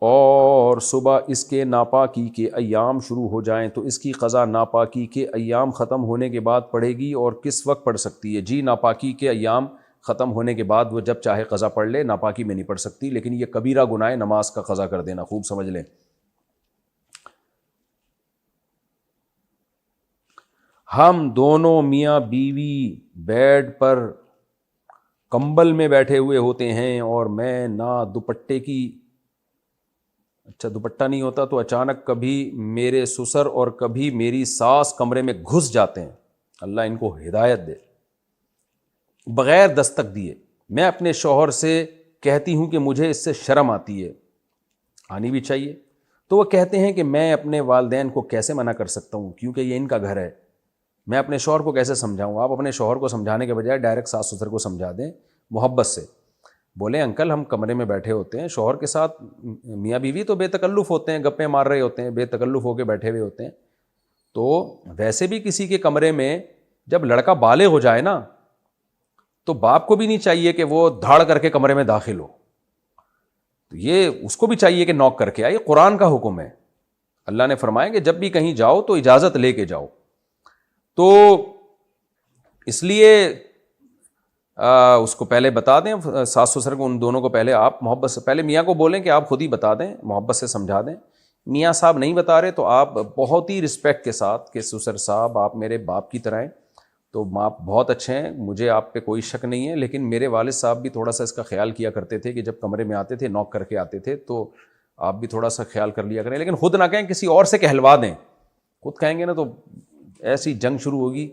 اور صبح اس کے ناپاکی کے ایام شروع ہو جائیں, تو اس کی قضا ناپاکی کے ایام ختم ہونے کے بعد پڑے گی, اور کس وقت پڑھ سکتی ہے؟ جی ناپاکی کے ایام ختم ہونے کے بعد وہ جب چاہے قضا پڑھ لے, ناپاکی میں نہیں پڑھ سکتی. لیکن یہ کبیرہ گناہ ہے نماز کا قضا کر دینا, خوب سمجھ لیں. ہم دونوں میاں بیوی بیڈ پر کمبل میں بیٹھے ہوئے ہوتے ہیں, اور میں نہ دوپٹے کی, اچھا دوپٹہ نہیں ہوتا, تو اچانک کبھی میرے سسر اور کبھی میری ساس کمرے میں گھس جاتے ہیں. اللہ ان کو ہدایت دے. بغیر دستک دیے میں اپنے شوہر سے کہتی ہوں کہ مجھے اس سے شرم آتی ہے, آنی بھی چاہیے. تو وہ کہتے ہیں کہ میں اپنے والدین کو کیسے منع کر سکتا ہوں, کیونکہ یہ ان کا گھر ہے, میں اپنے شوہر کو کیسے سمجھاؤں؟ آپ اپنے شوہر کو سمجھانے کے بجائے ڈائریکٹ ساس سسر کو سمجھا دیں, محبت سے بولیں انکل ہم کمرے میں بیٹھے ہوتے ہیں, شوہر کے ساتھ میاں بیوی تو بے تکلف ہوتے ہیں, گپیں مار رہے ہوتے ہیں, بے تکلف ہو کے بیٹھے ہوئے ہوتے ہیں. تو ویسے بھی کسی کے کمرے میں جب لڑکا بالغ ہو جائے نا, تو باپ کو بھی نہیں چاہیے کہ وہ دھاڑ کر کے کمرے میں داخل ہو, تو یہ اس کو بھی چاہیے کہ نوک کر کے آئے. قرآن کا حکم ہے, اللہ نے فرمایا کہ جب بھی کہیں جاؤ تو اجازت لے کے جاؤ. تو اس لیے اس کو پہلے بتا دیں, ساس سسر کو, ان دونوں کو پہلے آپ محبت سے, پہلے میاں کو بولیں کہ آپ خود ہی بتا دیں, محبت سے سمجھا دیں. میاں صاحب نہیں بتا رہے تو آپ بہت ہی رسپیکٹ کے ساتھ کہ سسر صاحب آپ میرے باپ کی طرح ہیں, تو آپ بہت اچھے ہیں, مجھے آپ پہ کوئی شک نہیں ہے, لیکن میرے والد صاحب بھی تھوڑا سا اس کا خیال کیا کرتے تھے کہ جب کمرے میں آتے تھے نوک کر کے آتے تھے, تو آپ بھی تھوڑا سا خیال کر لیا کریں. لیکن خود نہ کہیں, کسی اور سے کہلوا دیں. خود کہیں گے نا تو ایسی جنگ شروع ہوگی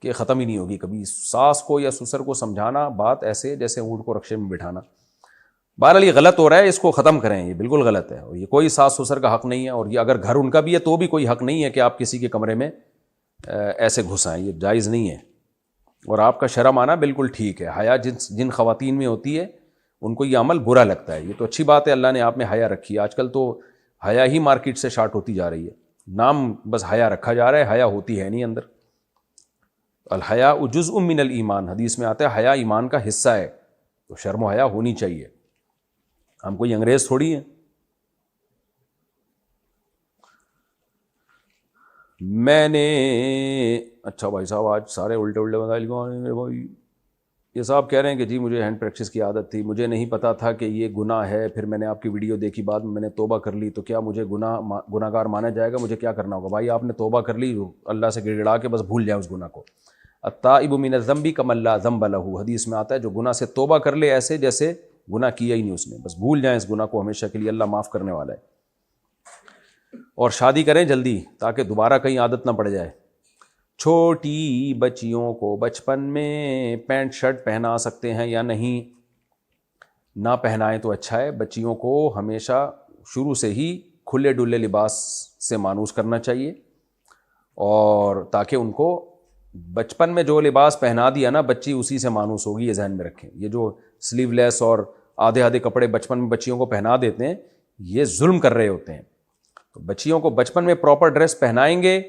کہ ختم ہی نہیں ہوگی کبھی. ساس کو یا سسر کو سمجھانا بات ایسے جیسے اونٹ کو رکشے میں بٹھانا. بہرحال یہ غلط ہو رہا ہے, اس کو ختم کریں, یہ بالکل غلط ہے, اور یہ کوئی ساس سسر کا حق نہیں ہے, اور یہ اگر گھر ان کا بھی ہے تو بھی کوئی حق نہیں ہے کہ آپ کسی کے کمرے میں ایسے گھس آئیں, یہ جائز نہیں ہے. اور آپ کا شرم آنا بالکل ٹھیک ہے, حیا جن خواتین میں ہوتی ہے ان کو یہ عمل برا لگتا ہے. یہ تو اچھی بات ہے, اللہ نے آپ میں حیا رکھی ہے. آج کل تو حیا ہی مارکیٹ سے شارٹ ہوتی جا رہی ہے, نام بس حیا رکھا جا رہا ہے, حیا ہوتی ہے نہیں اندر. الحیاء جزء من الایمان, حدیث میں آتا ہے حیا ایمان کا حصہ ہے, تو شرم و حیا ہونی چاہیے. ہم کوئی انگریز تھوڑی ہیں. میں نے اچھا بھائی صاحب آج سارے الٹے مسائل کو میرے بھائی. یہ صاحب کہہ رہے ہیں کہ جی مجھے ہینڈ پریکٹس کی عادت تھی, مجھے نہیں پتا تھا کہ یہ گناہ ہے, پھر میں نے آپ کی ویڈیو دیکھی, بعد میں نے توبہ کر لی, تو کیا مجھے گناہ گار مانا جائے گا؟ مجھے کیا کرنا ہوگا؟ بھائی آپ نے توبہ کر لی, اللہ سے گڑ گڑا کے بس بھول جائیں اس گناہ کو. التائب من الذنب کمن لا ذنب لہ, حدیث میں آتا ہے جو گناہ سے توبہ کر لے ایسے جیسے گناہ کیا ہی نہیں اس نے, بس بھول جائیں اس گناہ کو ہمیشہ کے لیے, اللہ معاف کرنے والا ہے. اور شادی کریں جلدی تاکہ دوبارہ کہیں عادت نہ پڑ جائے. چھوٹی بچیوں کو بچپن میں پینٹ شرٹ پہنا سکتے ہیں یا نہیں؟ نہ پہنائیں تو اچھا ہے. بچیوں کو ہمیشہ شروع سے ہی کھلے ڈلے لباس سے مانوس کرنا چاہیے, اور تاکہ ان کو بچپن میں جو لباس پہنا دیا نا بچی اسی سے مانوس ہوگی, یہ ذہن میں رکھیں. یہ جو سلیو لیس اور آدھے آدھے کپڑے بچپن میں بچیوں کو پہنا دیتے ہیں, یہ ظلم کر رہے ہوتے ہیں. تو بچیوں کو بچپن میں پراپر ڈریس پہنائیں گے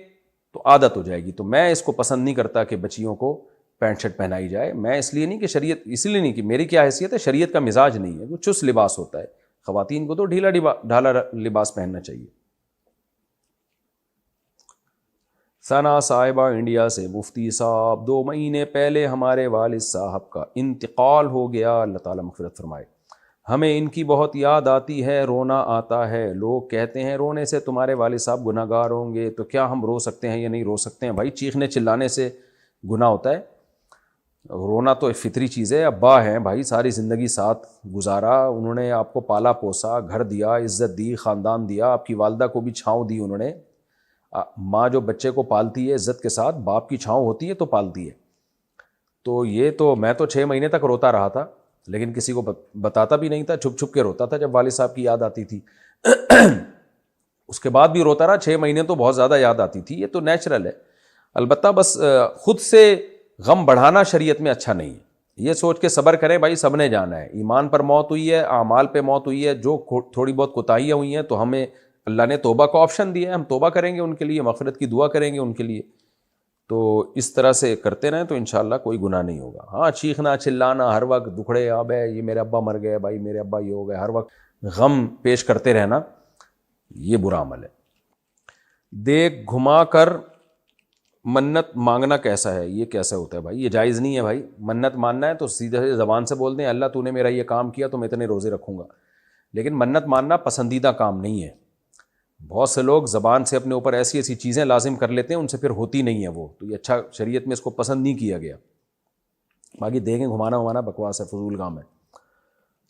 تو عادت ہو جائے گی. تو میں اس کو پسند نہیں کرتا کہ بچیوں کو پینٹ شرٹ پہنائی جائے. میں اس لیے نہیں کہ شریعت, اس لیے نہیں کہ میری کیا حیثیت ہے, شریعت کا مزاج نہیں ہے, وہ چست لباس ہوتا ہے. خواتین کو تو ڈھیلا ڈھالا لباس پہننا چاہیے. ثنا صاحبہ انڈیا سے, مفتی صاحب 2 مہینے پہلے ہمارے والد صاحب کا انتقال ہو گیا, اللہ تعالیٰ مغفرت فرمائے. ہمیں ان کی بہت یاد آتی ہے, رونا آتا ہے. لوگ کہتے ہیں رونے سے تمہارے والد صاحب گناہ گار ہوں گے, تو کیا ہم رو سکتے ہیں یا نہیں رو سکتے ہیں؟ بھائی چیخنے چلانے سے گناہ ہوتا ہے؟ رونا تو ایک فطری چیز ہے. ابا ہیں بھائی, ساری زندگی ساتھ گزارا, انہوں نے آپ کو پالا پوسا, گھر دیا, عزت دی, خاندان دیا, آپ کی والدہ کو بھی چھاؤں دی انہوں نے. ماں جو بچے کو پالتی ہے عزت کے ساتھ, باپ کی چھاؤں ہوتی ہے تو پالتی ہے. تو یہ تو میں تو 6 مہینے تک روتا رہا تھا, لیکن کسی کو بتاتا بھی نہیں تھا, چھپ چھپ کے روتا تھا جب والد صاحب کی یاد آتی تھی. اس کے بعد بھی روتا رہا 6 مہینے, تو بہت زیادہ یاد آتی تھی. یہ تو نیچرل ہے. البتہ بس خود سے غم بڑھانا شریعت میں اچھا نہیں ہے. یہ سوچ کے صبر کریں بھائی سب نے جانا ہے, ایمان پر موت ہوئی ہے, اعمال پہ موت ہوئی ہے, جو تھوڑی بہت کوتاہیاں ہوئی ہیں تو ہمیں اللہ نے توبہ کا آپشن دیا ہے, ہم توبہ کریں گے ان کے لیے, مغفرت کی دعا کریں گے ان کے لیے. تو اس طرح سے کرتے رہیں تو انشاءاللہ کوئی گناہ نہیں ہوگا. ہاں چیخنا چلانا ہر وقت, دکھڑے اب ہے یہ میرے ابا مر گئے, بھائی میرے ابا یہ ہو گئے, ہر وقت غم پیش کرتے رہنا, یہ برا عمل ہے. دیکھ گھما کر منت مانگنا کیسا ہے؟ یہ کیسا ہوتا ہے بھائی؟ یہ جائز نہیں ہے بھائی. منت ماننا ہے تو سیدھے زبان سے بول دیں اللہ تو نے میرا یہ کام کیا تو میں اتنے روزے رکھوں گا, لیکن منت ماننا پسندیدہ کام نہیں ہے. بہت سے لوگ زبان سے اپنے اوپر ایسی ایسی چیزیں لازم کر لیتے ہیں, ان سے پھر ہوتی نہیں ہے وہ, تو یہ اچھا شریعت میں اس کو پسند نہیں کیا گیا. باقی دیکھیں گھمانا ومانا بکواس ہے, فضول کام ہے.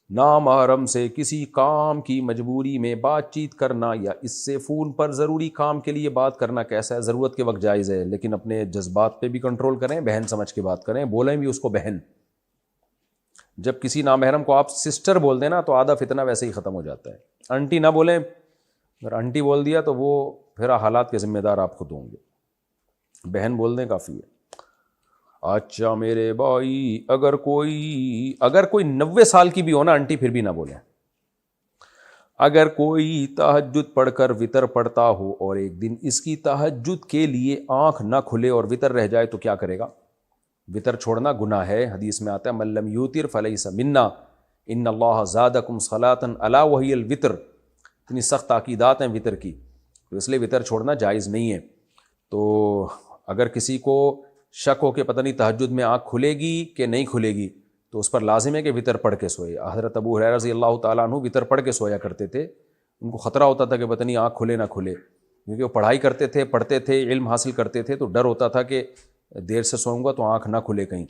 نامحرم سے کسی کام کی مجبوری میں بات چیت کرنا یا اس سے فون پر ضروری کام کے لیے بات کرنا کیسا ہے؟ ضرورت کے وقت جائز ہے, لیکن اپنے جذبات پہ بھی کنٹرول کریں, بہن سمجھ کے بات کریں, بولیں بھی اس کو بہن. جب کسی نامحرم کو آپ سسٹر بول دیں نا تو آدھا فتنہ ویسے ہی ختم ہو جاتا ہے. آنٹی نہ بولیں, اگر آنٹی بول دیا تو وہ پھر حالات کے ذمہ دار آپ خود ہوں گے. بہن بول دیں کافی ہے. اچھا میرے بھائی, اگر کوئی 90 سال کی بھی ہو نا آنٹی, پھر بھی نہ بولیں. اگر کوئی تہجد پڑھ کر وطر پڑھتا ہو اور ایک دن اس کی تہجد کے لیے آنکھ نہ کھلے اور وطر رہ جائے تو کیا کرے گا؟ وطر چھوڑنا گناہ ہے. حدیث میں آتا ہے من لم یوتر فلیس منا, ان اللہ زادکم صلاۃ الا وہی الوطر. اتنی سخت تاکیدات ہیں وطر کی, تو اس لیے وطر چھوڑنا جائز نہیں ہے. تو اگر کسی کو شک ہو کہ پتہ نہیں تہجد میں آنکھ کھلے گی کہ نہیں کھلے گی, تو اس پر لازم ہے کہ وطر پڑھ کے سوئے. حضرت ابو ہریرہ رضی اللہ تعالیٰ عنہ وطر پڑھ کے سویا کرتے تھے. ان کو خطرہ ہوتا تھا کہ پتہ نہیں آنکھ کھلے نہ کھلے, کیونکہ وہ پڑھائی کرتے تھے, پڑھتے تھے, علم حاصل کرتے تھے, تو ڈر ہوتا تھا کہ دیر سے سوؤں گا تو آنکھ نہ کھلے کہیں.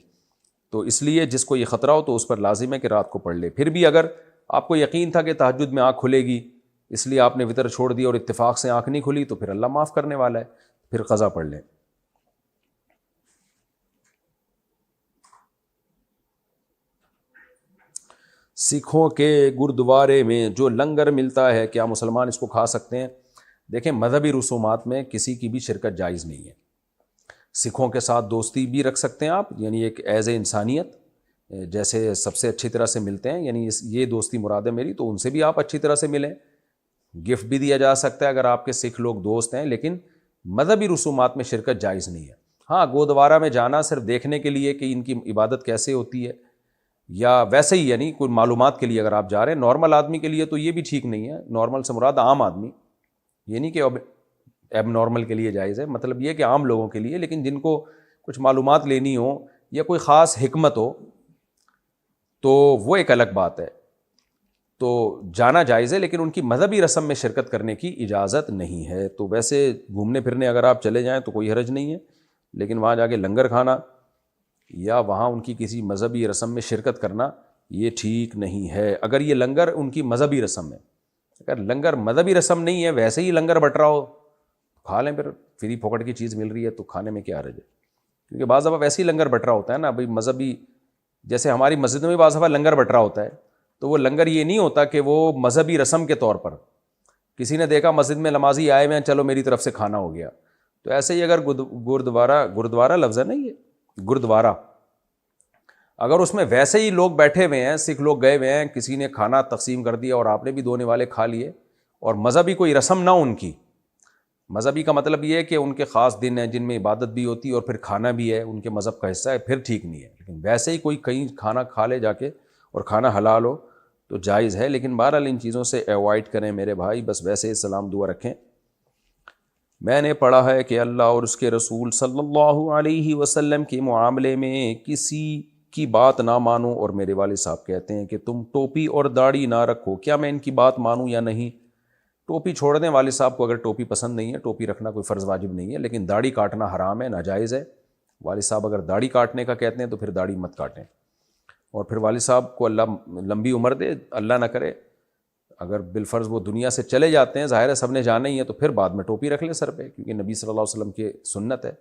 تو اس لیے جس کو یہ خطرہ ہو تو اس پر لازم ہے کہ رات کو پڑھ لے. پھر بھی اگر آپ کو یقین تھا کہ تہجد میں آنکھ کھلے گی, اس لیے آپ نے وطر چھوڑ دیا اور اتفاق سے آنکھ نہیں کھلی, تو پھر اللہ معاف کرنے والا ہے, پھر قضا پڑھ لیں. سکھوں کے گردوارے میں جو لنگر ملتا ہے کیا مسلمان اس کو کھا سکتے ہیں؟ دیکھیں مذہبی رسومات میں کسی کی بھی شرکت جائز نہیں ہے. سکھوں کے ساتھ دوستی بھی رکھ سکتے ہیں آپ, یعنی ایک ایز اے انسانیت, جیسے سب سے اچھی طرح سے ملتے ہیں، یعنی یہ دوستی مراد ہے میری، تو ان سے بھی آپ اچھی طرح سے ملیں. گفٹ بھی دیا جا سکتا ہے اگر آپ کے سکھ لوگ دوست ہیں، لیکن مذہبی رسومات میں شرکت جائز نہیں ہے. ہاں، گودوارا میں جانا صرف دیکھنے کے لیے کہ ان کی عبادت کیسے ہوتی ہے، یا ویسے ہی یعنی کوئی معلومات کے لیے اگر آپ جا رہے ہیں، نارمل آدمی کے لیے تو یہ بھی ٹھیک نہیں ہے. نارمل سے مراد عام آدمی، یہ نہیں کہ ایب نارمل کے لیے جائز ہے، مطلب یہ کہ عام لوگوں کے لیے. لیکن جن کو کچھ معلومات لینی ہو یا کوئی خاص حکمت ہو تو وہ ایک الگ بات ہے، تو جانا جائز ہے، لیکن ان کی مذہبی رسم میں شرکت کرنے کی اجازت نہیں ہے. تو ویسے گھومنے پھرنے اگر آپ چلے جائیں تو کوئی حرج نہیں ہے، لیکن وہاں جا کے لنگر کھانا یا وہاں ان کی کسی مذہبی رسم میں شرکت کرنا یہ ٹھیک نہیں ہے. اگر یہ لنگر ان کی مذہبی رسم ہے، اگر لنگر مذہبی رسم نہیں ہے، ویسے ہی لنگر بٹ رہا ہو کھا لیں، پھر فری پھوکٹ کی چیز مل رہی ہے تو کھانے میں کیا حرج ہے. کیونکہ بعض دفعہ ویسے ہی لنگر بٹ رہا ہوتا ہے نا بھائی، مذہبی، جیسے ہماری مسجد میں بعض دفعہ لنگر بٹ رہا ہوتا ہے، تو وہ لنگر یہ نہیں ہوتا کہ وہ مذہبی رسم کے طور پر کسی نے دیکھا مسجد میں نمازی آئے ہوئے ہیں، چلو میری طرف سے کھانا ہو گیا. تو ایسے ہی اگر گردوارا لفظ ہے نا، یہ گردوارا، اگر اس میں ویسے ہی لوگ بیٹھے ہوئے ہیں، سکھ لوگ گئے ہوئے ہیں، کسی نے کھانا تقسیم کر دیا اور آپ نے بھی دونے والے کھا لیے، اور مذہبی کوئی رسم نہ ان کی، مذہبی کا مطلب یہ ہے کہ ان کے خاص دن ہیں جن میں عبادت بھی ہوتی ہے اور پھر کھانا بھی ہے، ان کے مذہب کا حصہ ہے، پھر ٹھیک نہیں ہے. لیکن ویسے ہی کوئی کہیں کھانا کھا لے جا کے اور کھانا حلال ہو تو جائز ہے. لیکن بہرحال ان چیزوں سے ایوائڈ کریں میرے بھائی، بس ویسے سلام دعا رکھیں. میں نے پڑھا ہے کہ اللہ اور اس کے رسول صلی اللہ علیہ وسلم کے معاملے میں کسی کی بات نہ مانو، اور میرے والد صاحب کہتے ہیں کہ تم ٹوپی اور داڑھی نہ رکھو، کیا میں ان کی بات مانوں یا نہیں؟ ٹوپی چھوڑ دیں، والد صاحب کو اگر ٹوپی پسند نہیں ہے، ٹوپی رکھنا کوئی فرض واجب نہیں ہے، لیکن داڑھی کاٹنا حرام ہے، ناجائز ہے. والد صاحب اگر داڑھی کاٹنے کا کہتے ہیں تو پھر داڑھی مت کاٹیں. اور پھر والد صاحب کو اللہ لمبی عمر دے، اللہ نہ کرے اگر بالفرض وہ دنیا سے چلے جاتے ہیں، ظاہر ہے سب نے جانا ہی ہے، تو پھر بعد میں ٹوپی رکھ لیں سر پہ، کیونکہ نبی صلی اللہ علیہ وسلم کی سنت ہے.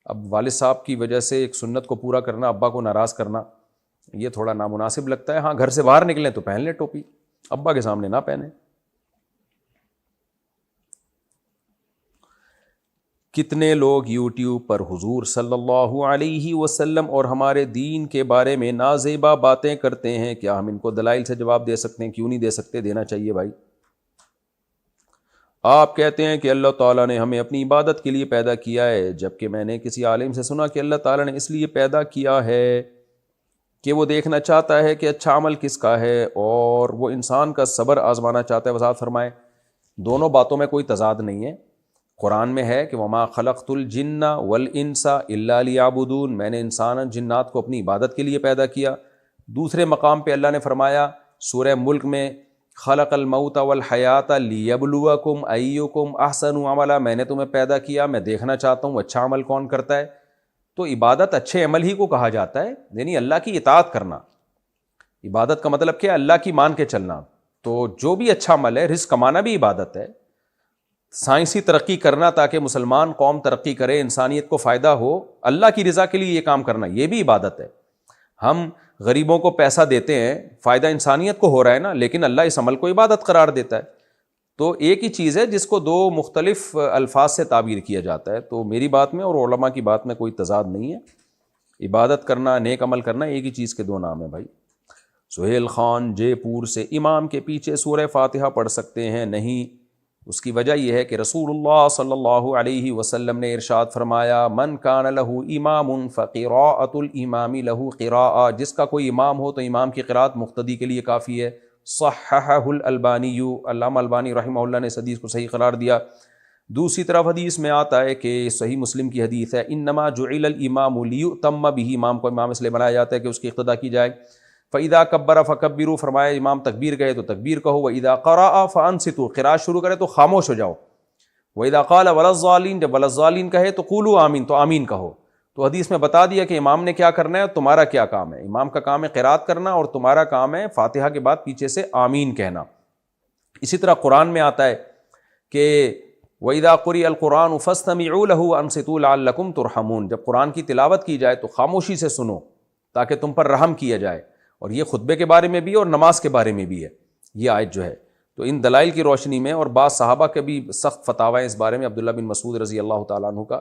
اب والد صاحب کی وجہ سے ایک سنت کو پورا کرنا، ابا کو ناراض کرنا، یہ تھوڑا نامناسب لگتا ہے. ہاں، گھر سے باہر نکلیں تو پہن لیں ٹوپی، ابا کے سامنے نہ پہنیں. کتنے لوگ یوٹیوب پر حضور صلی اللہ علیہ وسلم اور ہمارے دین کے بارے میں نازیبا باتیں کرتے ہیں، کیا ہم ان کو دلائل سے جواب دے سکتے ہیں؟ کیوں نہیں دے سکتے؟ دینا چاہیے بھائی. آپ کہتے ہیں کہ اللہ تعالیٰ نے ہمیں اپنی عبادت کے لیے پیدا کیا ہے، جبکہ میں نے کسی عالم سے سنا کہ اللہ تعالیٰ نے اس لیے پیدا کیا ہے کہ وہ دیکھنا چاہتا ہے کہ اچھا عمل کس کا ہے، اور وہ انسان کا صبر آزمانا چاہتا ہے. وضاحت فرمائیں. دونوں باتوں میں کوئی تضاد نہیں ہے. قرآن میں ہے کہ وما خلقت الجن والانس الا لیعبدون، میں نے انسان جنات کو اپنی عبادت کے لیے پیدا کیا. دوسرے مقام پہ اللہ نے فرمایا سورہ ملک میں خلق الموت والحیات لیبلوکم ایکم احسن عملا، میں نے تمہیں پیدا کیا، میں دیکھنا چاہتا ہوں اچھا عمل کون کرتا ہے. تو عبادت اچھے عمل ہی کو کہا جاتا ہے، یعنی اللہ کی اطاعت کرنا. عبادت کا مطلب کیا ہے؟ اللہ کی مان کے چلنا. تو جو بھی اچھا عمل ہے، رزق کمانا بھی عبادت ہے، سائنسی ترقی کرنا تاکہ مسلمان قوم ترقی کرے، انسانیت کو فائدہ ہو، اللہ کی رضا کے لیے یہ کام کرنا، یہ بھی عبادت ہے. ہم غریبوں کو پیسہ دیتے ہیں، فائدہ انسانیت کو ہو رہا ہے نا، لیکن اللہ اس عمل کو عبادت قرار دیتا ہے. تو ایک ہی چیز ہے جس کو دو مختلف الفاظ سے تعبیر کیا جاتا ہے. تو میری بات میں اور علماء کی بات میں کوئی تضاد نہیں ہے. عبادت کرنا، نیک عمل کرنا ایک ہی چیز کے دو نام ہیں بھائی. سہیل خان جے پور سے، امام کے پیچھے سورہ فاتحہ پڑھ سکتے ہیں؟ نہیں. اس کی وجہ یہ ہے کہ رسول اللہ صلی اللہ علیہ وسلم نے ارشاد فرمایا من کان لہ امام فقراءۃ الامام لہ قراءۃ، جس کا کوئی امام ہو تو امام کی قراءت مقتدی کے لیے کافی ہے. صححہ الالبانی، علامہ البانی رحمہ اللہ نے اس حدیث کو صحیح قرار دیا. دوسری طرف حدیث میں آتا ہے کہ صحیح مسلم کی حدیث ہے انما جعل الامام لیؤتم بہ، امام کو امام اس لیے بنایا جاتا ہے کہ اس کی اقتداء کی جائے. فَإِذَا كَبَّرَ فَكَبِّرُوا، فرمایا امام تکبیر گئے تو تکبیر کہو. وَإِذَا قَرَأَ فَأَنصِتُوا، قراءت شروع کرے تو خاموش ہو جاؤ. وَإِذَا قَالَ وَلَا الضَّالِّينَ، جب وَلَا الضَّالِّينَ کہے تو قُولُوا آمین، تو آمین کہو. تو حدیث میں بتا دیا کہ امام نے کیا کرنا ہے، تمہارا کیا کام ہے. امام کا کام ہے قراءت کرنا، اور تمہارا کام ہے فاتحہ کے بعد پیچھے سے آمین کہنا. اسی طرح قرآن میں آتا ہے کہ وَإِذَا قُرِئَ الْقُرْآنُ فَاسْتَمِعُوا لَهُ وَأَنصِتُوا لَعَلَّكُمْ تُرْحَمُونَ، جب قرآن کی تلاوت کی جائے تو خاموشی سے سنو تاکہ تم پر رحم کیا جائے. اور یہ خطبے کے بارے میں بھی اور نماز کے بارے میں بھی ہے یہ آیت جو ہے. تو ان دلائل کی روشنی میں، اور بعض صحابہ کے بھی سخت فتاوی اس بارے میں، عبداللہ بن مسعود رضی اللہ تعالیٰ عنہ کا،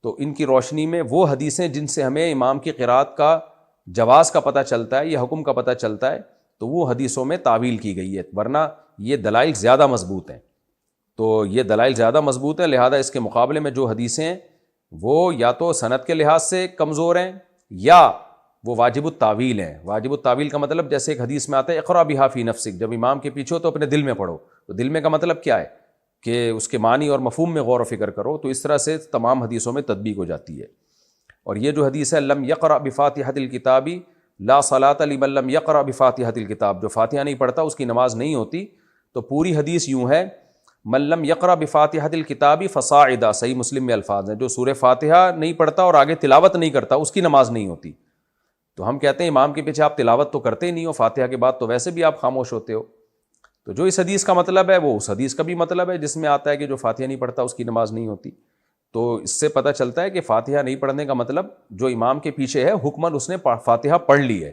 تو ان کی روشنی میں وہ حدیثیں جن سے ہمیں امام کی قراءت کا جواز کا پتہ چلتا ہے یا حکم کا پتہ چلتا ہے تو وہ حدیثوں میں تعویل کی گئی ہے، ورنہ یہ دلائل زیادہ مضبوط ہیں. تو یہ دلائل زیادہ مضبوط ہیں، لہذا اس کے مقابلے میں جو حدیثیں ہیں وہ یا تو سند کے لحاظ سے کمزور ہیں یا وہ واجب التاویل ہیں. واجب التاویل کا مطلب جیسے ایک حدیث میں آتا ہے اقرا بہا فی نفسک، جب امام کے پیچھے ہو تو اپنے دل میں پڑھو. تو دل میں کا مطلب کیا ہے کہ اس کے معنی اور مفہوم میں غور و فکر کرو. تو اس طرح سے تمام حدیثوں میں تطبیق ہو جاتی ہے. اور یہ جو حدیث ہے لم یقرأ بفاتحۃ الکتاب لا صلاۃ لمن لم یقرأ بفاتحۃ الکتاب، جو فاتحہ نہیں پڑھتا اس کی نماز نہیں ہوتی. تو پوری حدیث یوں ہے من لم یقرأ بفاتحۃ الکتاب فصاعدا، صحیح مسلم میں الفاظ ہیں، جو سورہ فاتحہ نہیں پڑھتا اور آگے تلاوت نہیں کرتا اس کی نماز نہیں ہوتی. تو ہم کہتے ہیں امام کے پیچھے آپ تلاوت تو کرتے ہی نہیں ہو، فاتحہ کے بعد تو ویسے بھی آپ خاموش ہوتے ہو. تو جو اس حدیث کا مطلب ہے وہ اس حدیث کا بھی مطلب ہے جس میں آتا ہے کہ جو فاتحہ نہیں پڑھتا اس کی نماز نہیں ہوتی. تو اس سے پتہ چلتا ہے کہ فاتحہ نہیں پڑھنے کا مطلب جو امام کے پیچھے ہے حکماً اس نے فاتحہ پڑھ لی ہے.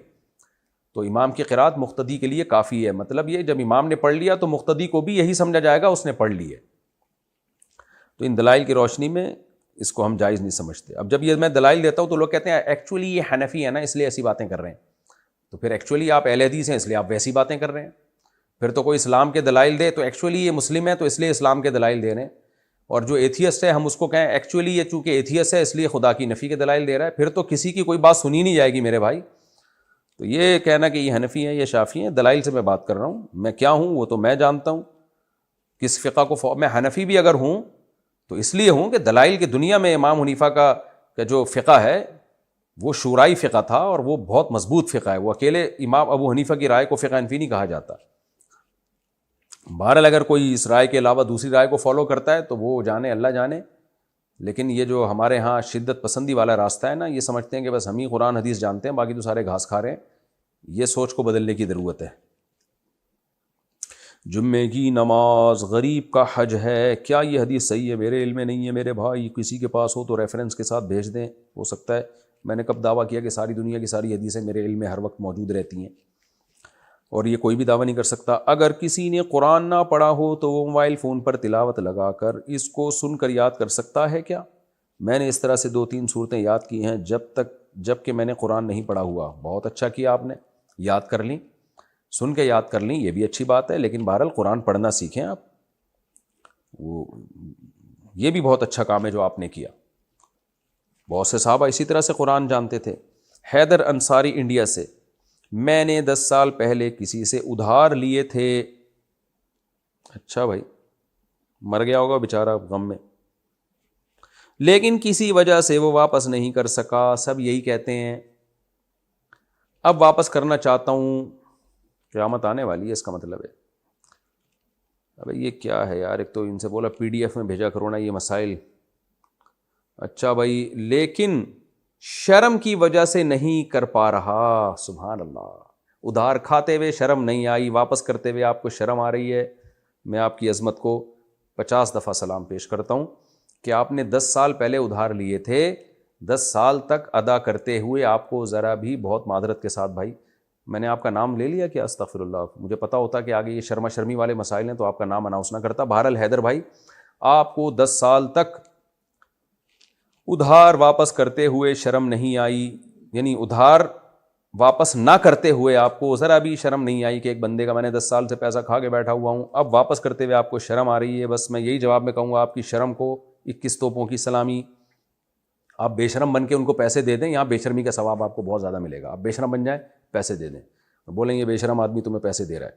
تو امام کی قرات مقتدی کے لیے کافی ہے. مطلب یہ جب امام نے پڑھ لیا تو مقتدی کو بھی یہی سمجھا جائے گا اس نے پڑھ لی ہے. تو ان دلائل کی روشنی میں اس کو ہم جائز نہیں سمجھتے. اب جب یہ میں دلائل دیتا ہوں تو لوگ کہتے ہیں ایکچولی یہ حنفی ہے نا اس لیے ایسی باتیں کر رہے ہیں. تو پھر ایکچولی آپ اہل حدیث ہیں اس لیے آپ ویسی باتیں کر رہے ہیں. پھر تو کوئی اسلام کے دلائل دے تو ایکچولی یہ مسلم ہے تو اس لیے اسلام کے دلائل دے رہے ہیں. اور جو ایتھیسٹ ہے ہم اس کو کہیں ایکچولی یہ چونکہ ایتھیسٹ ہے اس لیے خدا کی نفی کے دلائل دے رہا ہے. پھر تو کسی کی کوئی بات سنی نہیں جائے گی میرے بھائی. تو یہ کہنا کہ یہ حنفی ہیں یہ شافعی ہیں، دلائل سے میں بات کر رہا ہوں. میں کیا ہوں وہ تو میں جانتا ہوں. کس فقہ کو میں حنفی بھی اگر ہوں تو اس لیے ہوں کہ دلائل کی دنیا میں امام حنیفہ کا جو فقہ ہے وہ شورائی فقہ تھا اور وہ بہت مضبوط فقہ ہے. وہ اکیلے امام ابو حنیفہ کی رائے کو فقہ حنفی نہیں کہا جاتا. بہرحال اگر کوئی اس رائے کے علاوہ دوسری رائے کو فالو کرتا ہے تو وہ جانے اللہ جانے. لیکن یہ جو ہمارے ہاں شدت پسندی والا راستہ ہے نا، یہ سمجھتے ہیں کہ بس ہم ہی قرآن حدیث جانتے ہیں باقی تو سارے گھاس کھا رہے ہیں. یہ سوچ کو بدلنے کی ضرورت ہے. جمعے کی نماز غریب کا حج ہے، کیا یہ حدیث صحیح ہے؟ میرے علم میں نہیں ہے میرے بھائی، کسی کے پاس ہو تو ریفرنس کے ساتھ بھیج دیں. ہو سکتا ہے میں نے کب دعویٰ کیا کہ ساری دنیا کی ساری حدیثیں میرے علم میں ہر وقت موجود رہتی ہیں، اور یہ کوئی بھی دعویٰ نہیں کر سکتا. اگر کسی نے قرآن نہ پڑھا ہو تو وہ موبائل فون پر تلاوت لگا کر اس کو سن کر یاد کر سکتا ہے کیا؟ میں نے اس طرح سے 2-3 صورتیں یاد کی ہیں جب کہ میں نے قرآن نہیں پڑھا ہوا. بہت اچھا کیا آپ نے، یاد کر لیں، سن کے یاد کر لیں، یہ بھی اچھی بات ہے. لیکن بہرحال قرآن پڑھنا سیکھیں آپ. وہ یہ بھی بہت اچھا کام ہے جو آپ نے کیا. بہت سے صحابہ اسی طرح سے قرآن جانتے تھے. حیدر انصاری انڈیا سے، میں نے 10 سال پہلے کسی سے ادھار لیے تھے. اچھا بھائی، مر گیا ہوگا بیچارہ غم میں، لیکن کسی وجہ سے وہ واپس نہیں کر سکا. سب یہی کہتے ہیں. اب واپس کرنا چاہتا ہوں. قیامت آنے والی ہے اس کا مطلب ہے. ابھی یہ کیا ہے یار؟ ایک تو ان سے بولا PDF میں بھیجا کرو نا یہ مسائل. اچھا بھائی، لیکن شرم کی وجہ سے نہیں کر پا رہا. سبحان اللہ. ادھار کھاتے ہوئے شرم نہیں آئی، واپس کرتے ہوئے آپ کو شرم آ رہی ہے. میں آپ کی عظمت کو 50 دفعہ سلام پیش کرتا ہوں کہ آپ نے 10 سال پہلے ادھار لیے تھے. 10 سال تک ادا کرتے ہوئے آپ کو ذرا بھی، بہت معذرت کے ساتھ بھائی، میں نے آپ کا نام لے لیا کیا؟ استغفر اللہ. مجھے پتا ہوتا کہ آگے یہ شرما شرمی والے مسائل ہیں تو آپ کا نام اناؤنس نہ کرتا. بہرحال حیدر بھائی، آپ کو 10 سال تک ادھار واپس کرتے ہوئے شرم نہیں آئی، یعنی ادھار واپس نہ کرتے ہوئے آپ کو ذرا بھی شرم نہیں آئی کہ ایک بندے کا میں نے 10 سال سے پیسہ کھا کے بیٹھا ہوا ہوں، اب واپس کرتے ہوئے آپ کو شرم آ رہی ہے. بس میں یہی جواب میں کہوں گا آپ کی شرم کو 21 توپوں کی سلامی. آپ بے شرم بن کے ان کو پیسے دے دیں، یہاں بے شرمی کا ثواب آپ کو بہت زیادہ ملے گا. آپ بے شرم بن جائیں، پیسے دے دیں، بولیں یہ بے شرم آدمی تمہیں پیسے دے رہا ہے،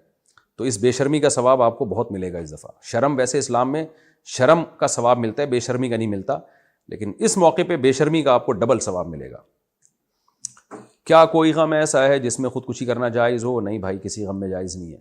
تو اس بے شرمی کا ثواب آپ کو بہت ملے گا اس دفعہ. شرم ویسے اسلام میں شرم کا ثواب ملتا ہے، بے شرمی کا نہیں ملتا، لیکن اس موقع پہ بے شرمی کا آپ کو ڈبل ثواب ملے گا. کیا کوئی غم ایسا ہے جس میں خودکشی کرنا جائز ہو؟ نہیں بھائی، کسی غم میں جائز نہیں ہے.